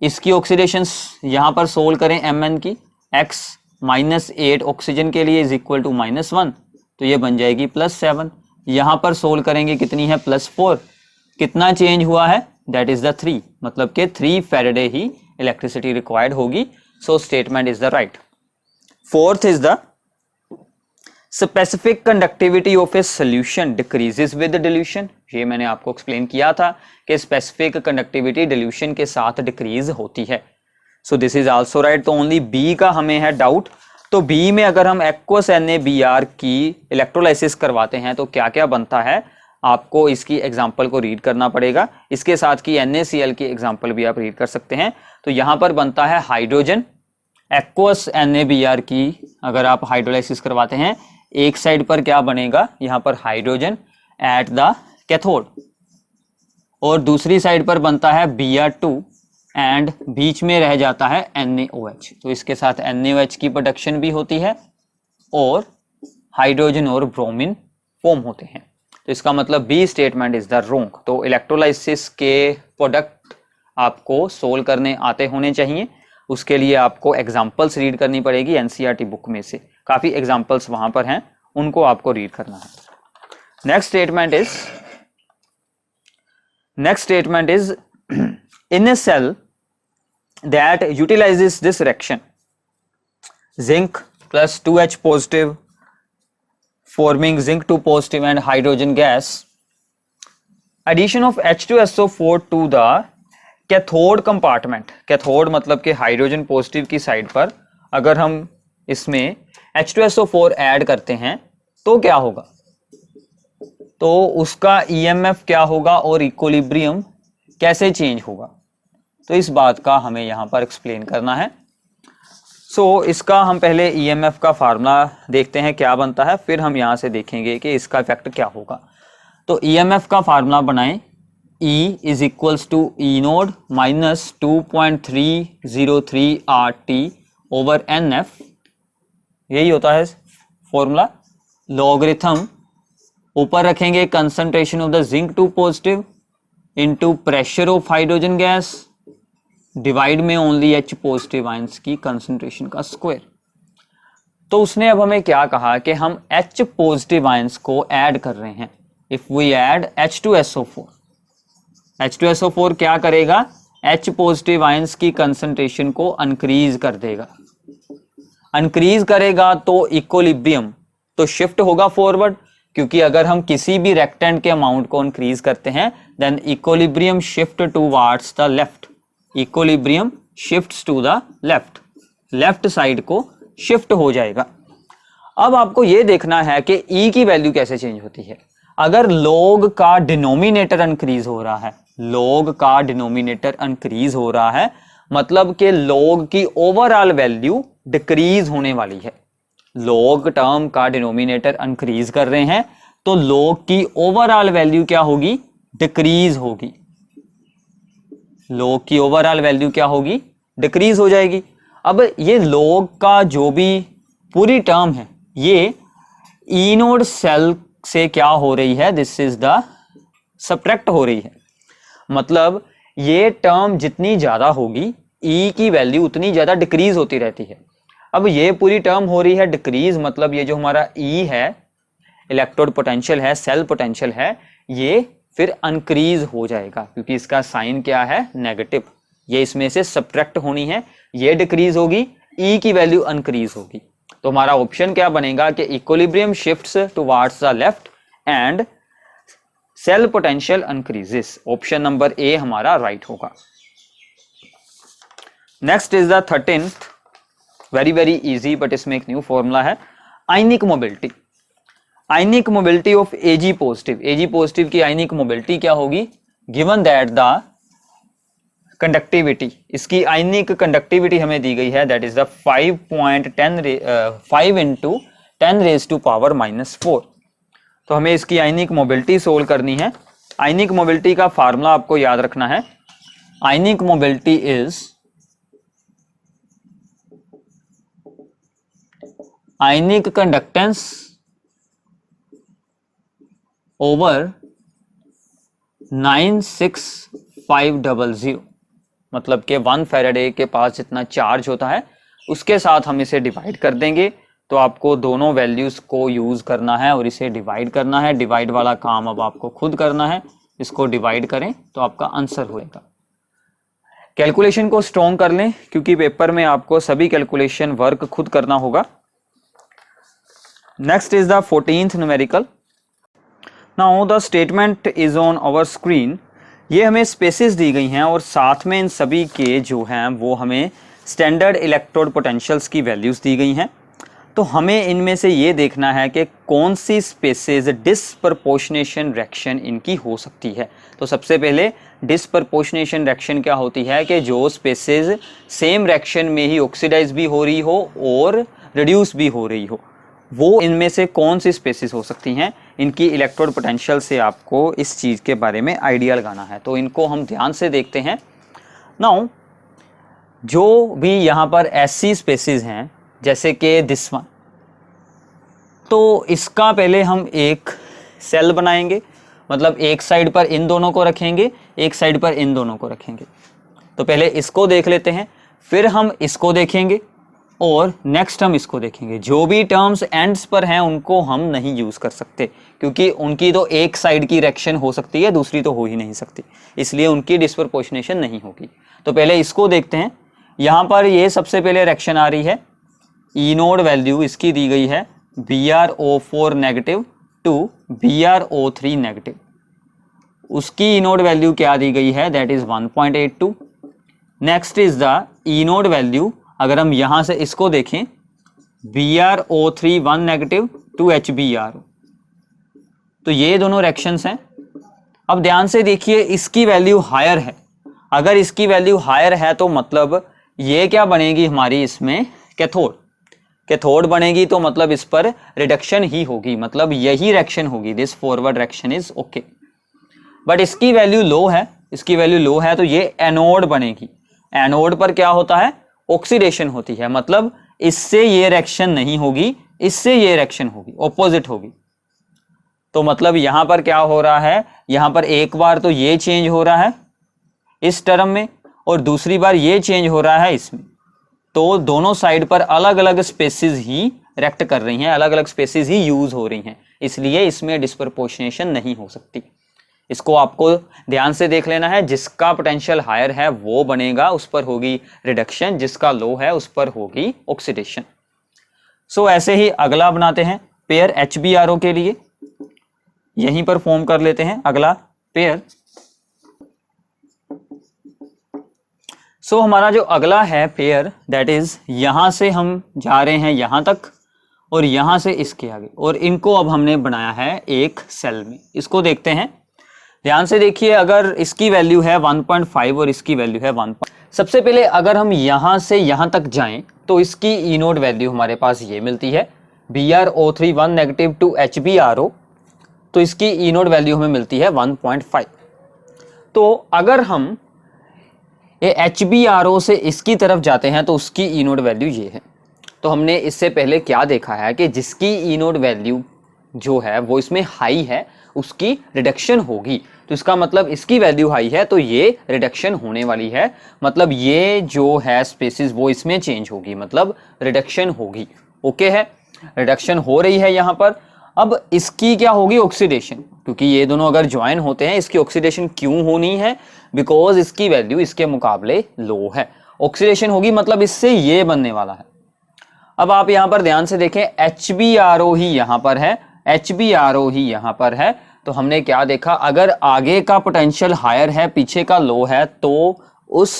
इसकी ऑक्सीडेशन यहां पर सोल्व करें Mn की, x -8 ऑक्सीजन के लिए इज इक्वल टू -1, तो ये बन जाएगी +7। यहां पर सोल्व करेंगे कितनी है, +4। कितना चेंज हुआ है, दैट इज द 3, मतलब कि 3 फैराडे ही इलेक्ट्रिसिटी रिक्वायर्ड होगी। So statement is the right. Fourth is the specific conductivity of a solution decreases with dilution. ये मैंने आपको एक्सप्लेन किया था कि स्पेसिफिक कंडक्टिविटी डिल्यूशन के साथ डिक्रीज होती है। So this is also right. तो ओनली बी का हमें है डाउट। तो बी में अगर हम एक्वस NaBr की इलेक्ट्रोलाइसिस करवाते हैं तो क्या क्या बनता है, आपको इसकी एग्जांपल को रीड करना पड़ेगा। इसके साथ की NaCl की एग्जांपल भी आप रीड कर सकते हैं। तो यहां पर बनता है हाइड्रोजन। एक्वस NaBr की अगर आप हाइड्रोलाइसिस करवाते हैं, एक साइड पर क्या बनेगा, यहां पर हाइड्रोजन एट द कैथोड, और दूसरी साइड पर बनता है Br2 एंड बीच में रह जाता है NaOH। तो इसके साथ NaOH की प्रोडक्शन भी होती है और हाइड्रोजन और ब्रोमीन फॉर्म होते हैं। तो इसका मतलब B statement is the wrong. तो इलेक्ट्रोलाइसिस के प्रोडक्ट आपको सोल्व करने आते होने चाहिए। उसके लिए आपको एग्जाम्पल्स रीड करनी पड़ेगी NCERT बुक में से, काफी एग्जाम्पल्स वहां पर हैं, उनको आपको रीड करना है। Next statement is in a cell that utilizes this reaction, zinc plus 2H positive forming zinc 2 positive and hydrogen gas, addition of H2SO4 to the cathode compartment. Cathode मतलब कि हाइड्रोजन पॉजिटिव की side पर अगर हम इसमें H2SO4 add करते हैं तो क्या होगा, तो उसका EMF क्या होगा और इक्विलिब्रियम कैसे चेंज होगा, तो इस बात का हमें यहां पर एक्सप्लेन करना है। इसका हम पहले EMF का फार्मूला देखते हैं क्या बनता है, फिर हम यहां से देखेंगे कि इसका इफेक्ट क्या होगा। तो EMF का फार्मूला बनाएं, E is equals to E naught minus 2.303 RT over NF, यही होता है फॉर्मूला। लॉगरिथम ऊपर रखेंगे concentration of the zinc 2 positive into pressure of hydrogen gas divide में ओनली H पॉजिटिव आयंस की कंसंट्रेशन का स्क्वायर। तो उसने अब हमें क्या कहा कि हम H पॉजिटिव आयंस को ऐड कर रहे हैं। If we add H2SO4, H2SO4 क्या करेगा, H पॉजिटिव आयंस की कंसंट्रेशन को इंक्रीज कर देगा। इंक्रीज करेगा तो इक्विलिब्रियम तो शिफ्ट होगा फॉरवर्ड, क्योंकि अगर हम किसी भी रेक्टेंट के अमाउंट को इंक्रीज करते हैं then equilibrium shift towards the left, equilibrium shifts to the left, left side को शिफ्ट हो जाएगा। अब आपको यह देखना है कि E की वैल्यू कैसे चेंज होती है। अगर log का डिनोमिनेटर इंक्रीज हो रहा है, log का डिनोमिनेटर इंक्रीज हो रहा है, मतलब कि log की ओवरऑल वैल्यू डिक्रीज होने वाली है। log टर्म का डिनोमिनेटर इंक्रीज कर रहे हैं तो log की ओवरऑल वैल्यू क्या होगी, डिक्रीज होगी। log की ओवरऑल वैल्यू क्या होगी, डिक्रीज हो जाएगी। अब ये log का जो भी पूरी टर्म है ये ई नोड सेल से क्या हो रही है, दिस इज द सब्ट्रैक्ट हो रही है। मतलब ये टर्म जितनी ज्यादा होगी E की वैल्यू उतनी ज्यादा डिक्रीज होती रहती है। अब ये पूरी टर्म हो रही है डिक्रीज, मतलब ये जो हमारा E है, इलेक्ट्रोड पोटेंशियल है, सेल पोटेंशियल है, ये फिर इंक्रीज हो जाएगा क्योंकि इसका साइन क्या है, नेगेटिव। ये इसमें से सब्ट्रैक्ट होनी है, ये डिक्रीज होगी, E की वैल्यू इंक्रीज होगी। तो हमारा ऑप्शन क्या बनेगा कि equilibrium shifts towards the left and cell potential increases. Option number A हमारा राइट होगा। Next is the 13th, very easy but इसमें एक न्यू फॉर्मूला है, ionic mobility. Ionic mobility of Ag positive, Ag positive की ionic mobility क्या होगी, given that the conductivity, इसकी आयनिक conductivity हमें दी गई है, that is the 5 into 10 raised to power -4। तो हमें इसकी आयनिक मोबिलिटी सोल्व करनी है। आयनिक मोबिलिटी का फार्मूला आपको याद रखना है, ionic mobility is ionic conductance over 96500, मतलब कि 1 फैराडे के पास जितना चार्ज होता है उसके साथ हम इसे डिवाइड कर देंगे। तो आपको दोनों वैल्यूज को यूज करना है और इसे डिवाइड करना है। डिवाइड वाला काम अब आपको खुद करना है, इसको डिवाइड करें तो आपका आंसर होएगा। कैलकुलेशन को स्ट्रॉन्ग कर लें क्योंकि पेपर में आपको सभी कैलकुलेशन वर्क खुद करना होगा। Next is the 14th numerical. Now the statement is on our screen. ये हमें स्पेसेस दी गई हैं और साथ में इन सभी के जो हैं वो हमें स्टैंडर्ड इलेक्ट्रोड पोटेंशियल्स की वैल्यूज दी गई हैं। तो हमें इनमें से ये देखना है कि कौन सी स्पेसेस डिसप्रपोर्शनेशन रिएक्शन इनकी हो सकती है। तो सबसे पहले डिसप्रपोर्शनेशन रिएक्शन क्या होती है कि जो स्पेसेस सेम रिएक्शन में ही ऑक्सीडाइज भी हो रही हो और रिड्यूस भी हो रही हो, वो इनमें से कौन सी स्पेसेस हो सकती हैं, इनकी इलेक्ट्रोड पोटेंशियल से आपको इस चीज़ के बारे में आइडिया लगाना है। तो इनको हम ध्यान से देखते हैं। नाउ जो भी यहाँ पर ऐसी स्पेसेस हैं जैसे कि दिस वन, तो इसका पहले हम एक सेल बनाएंगे, मतलब एक साइड पर इन दोनों को रखेंगे, एक साइड पर इन दोनों को रखेंगे। तो पहले इसको देख लेते हैं, फिर हम इसको देखेंगे और नेक्स्ट हम इसको देखेंगे। जो भी टर्म्स एंड्स पर हैं उनको हम नहीं यूज कर सकते क्योंकि उनकी तो एक साइड की रिएक्शन हो सकती है, दूसरी तो हो ही नहीं सकती, इसलिए उनकी डिसप्रपोर्शनेशन नहीं होगी। तो पहले इसको देखते हैं। यहाँ पर ये सबसे पहले रिएक्शन आ रही है, ई नोड वैल्यू इसकी दी गई है BrO4 negative to BrO3 negative. उसकी ई नोड वैल्यू क्या दी गई है, that is 1.82। Next is the E node value, अगर हम यहां से इसको देखें BrO3 1 नेगेटिव टू HBr, तो ये दोनों रिएक्शंस हैं। अब ध्यान से देखिए, इसकी वैल्यू हायर है। अगर इसकी वैल्यू हायर है तो मतलब ये क्या बनेगी हमारी, इसमें कैथोड, कैथोड बनेगी, तो मतलब इस पर रिडक्शन ही होगी, मतलब यही रिएक्शन होगी, this forward reaction is okay. But इसकी वैल्यू लो है, इसकी वैल्यू लो है, तो ये एनोड बनेगी। एनोड पर क्या होता है, ऑक्सीडेशन होती है, मतलब इससे ये रिएक्शन नहीं होगी, इससे ये रिएक्शन होगी, ऑपोजिट होगी। तो मतलब यहां पर क्या हो रहा है, यहां पर एक बार तो ये चेंज हो रहा है इस टर्म में, और दूसरी बार ये चेंज हो रहा है इसमें। तो दोनों साइड पर अलग अलग स्पेसिस ही रिएक्ट कर रही हैं, अलग अलग स्पेसिस ही यूज हो रही हैं, इसलिए इसमें डिस्प्रपोर्शनेशन नहीं हो सकती। इसको आपको ध्यान से देख लेना है, जिसका पोटेंशियल हायर है वो बनेगा, उस पर होगी रिडक्शन, जिसका लो है उस पर होगी ऑक्सीडेशन। सो ऐसे ही अगला बनाते हैं पेयर HBRO के लिए, यहीं पर फॉर्म कर लेते हैं अगला पेयर। सो हमारा जो अगला है पेयर, दैट इज यहां से हम जा रहे हैं यहां तक और यहां से इसके आगे, और इनको अब हमने बनाया है एक सेल में। इसको देखते हैं, ध्यान से देखिए। अगर इसकी वैल्यू है 1.5 और इसकी वैल्यू है 1. सबसे पहले अगर हम यहां से यहां तक जाएं तो इसकी ई नोड वैल्यू हमारे पास ये मिलती है BrO3 1 नेगेटिव टू HBRO, तो इसकी ई नोड वैल्यू हमें मिलती है 1.5। तो अगर हम ये HBRO से इसकी तरफ जाते हैं तो उसकी ई नोड वैल्यू ये है। तो हमने इससे पहले क्या देखा है कि जिसकी ई नोड वैल्यू जो है वो इसमें हाई है उसकी रिडक्शन होगी। तो इसका मतलब इसकी वैल्यू हाई है तो ये रिडक्शन होने वाली है, मतलब ये जो है स्पेसिस वो इसमें चेंज होगी, मतलब रिडक्शन होगी। ओके है, रिडक्शन हो रही है यहाँ पर। अब इसकी क्या होगी, ऑक्सीडेशन, क्योंकि ये दोनों अगर ज्वाइन होते हैं इसकी ऑक्सीडेशन क्यों होनी है, बिकॉज इसकी वैल्यू इसके मुकाबले लो है। ऑक्सीडेशन होगी मतलब इससे ये बनने वाला है। अब आप यहां पर ध्यान से देखें, HBRO ही यहां पर है, HBRO ही यहां पर है। तो हमने क्या देखा, अगर आगे का पोटेंशियल हायर है पीछे का लो है तो उस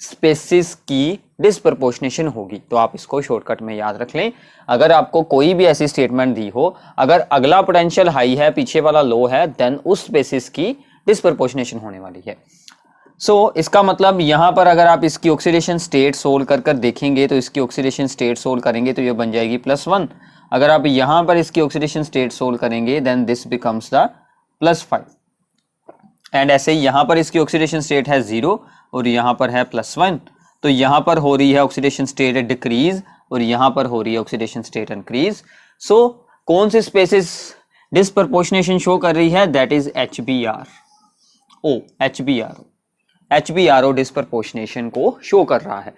स्पेसिस की डिस्प्रपोर्शनेशन होगी। तो आप इसको शॉर्टकट में याद रख लें। अगर आपको कोई भी ऐसी स्टेटमेंट दी हो, अगर अगला पोटेंशियल हाई है पीछे वाला लो है, देन उस स्पेसिस की डिस्प्रपोर्शनेशन होने वाली है। सो इसका मतलब यहां पर अगर आप इसकी ऑक्सीडेशन स्टेट सोल्व कर देखेंगे तो इसकी ऑक्सीडेशन स्टेट सोल्व करेंगे तो ये बन जाएगी +1। अगर आप यहां पर इसकी ऑक्सीडेशन स्टेट सोल्व करेंगे then this becomes the +5। And ऐसे ही यहां पर इसकी ऑक्सीडेशन स्टेट है 0 और यहां पर है +1। तो यहां पर हो रही है ऑक्सीडेशन स्टेट डिक्रीज और यहां पर हो रही है ऑक्सीडेशन स्टेट इंक्रीज। सो कौन सी स्पेसिस डिस्प्रपोर्शनेशन शो कर रही है, दैट इज HBRO डिस्प्रपोर्शनेशन को शो कर रहा है।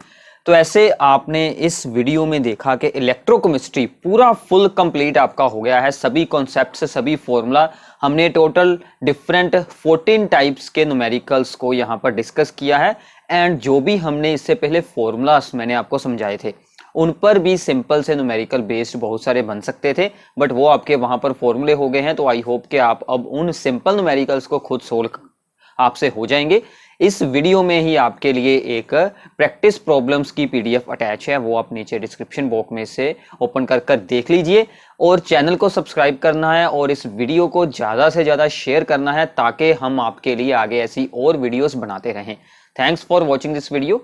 तो ऐसे आपने इस वीडियो में देखा कि इलेक्ट्रोकेमिस्ट्री पूरा फुल कंप्लीट आपका हो गया है। सभी कॉन्सेप्ट्स, सभी फॉर्मूला हमने टोटल डिफरेंट 14 टाइप्स के न्यूमेरिकल्स को यहाँ पर डिस्कस किया है। एंड जो भी हमने इससे पहले फॉर्मूलास मैंने आपको समझाए थे उन पर भी सिंपल से न्यूमेरिकल बेस्ड बहुत सारे बन सकते थे, बट वो आपके वहां पर फॉर्मूले हो गए हैं। तो आई होप कि आप अब उन सिंपल न्यूमेरिकल्स को खुद सोल्व आपसे हो जाएंगे। इस वीडियो में ही आपके लिए एक प्रैक्टिस प्रॉब्लम्स की PDF अटैच है, वो आप नीचे डिस्क्रिप्शन बॉक्स में से ओपन कर देख लीजिए। और चैनल को सब्सक्राइब करना है और इस वीडियो को ज़्यादा से ज़्यादा शेयर करना है ताकि हम आपके लिए आगे ऐसी और वीडियोस बनाते रहें। Thanks for watching this video.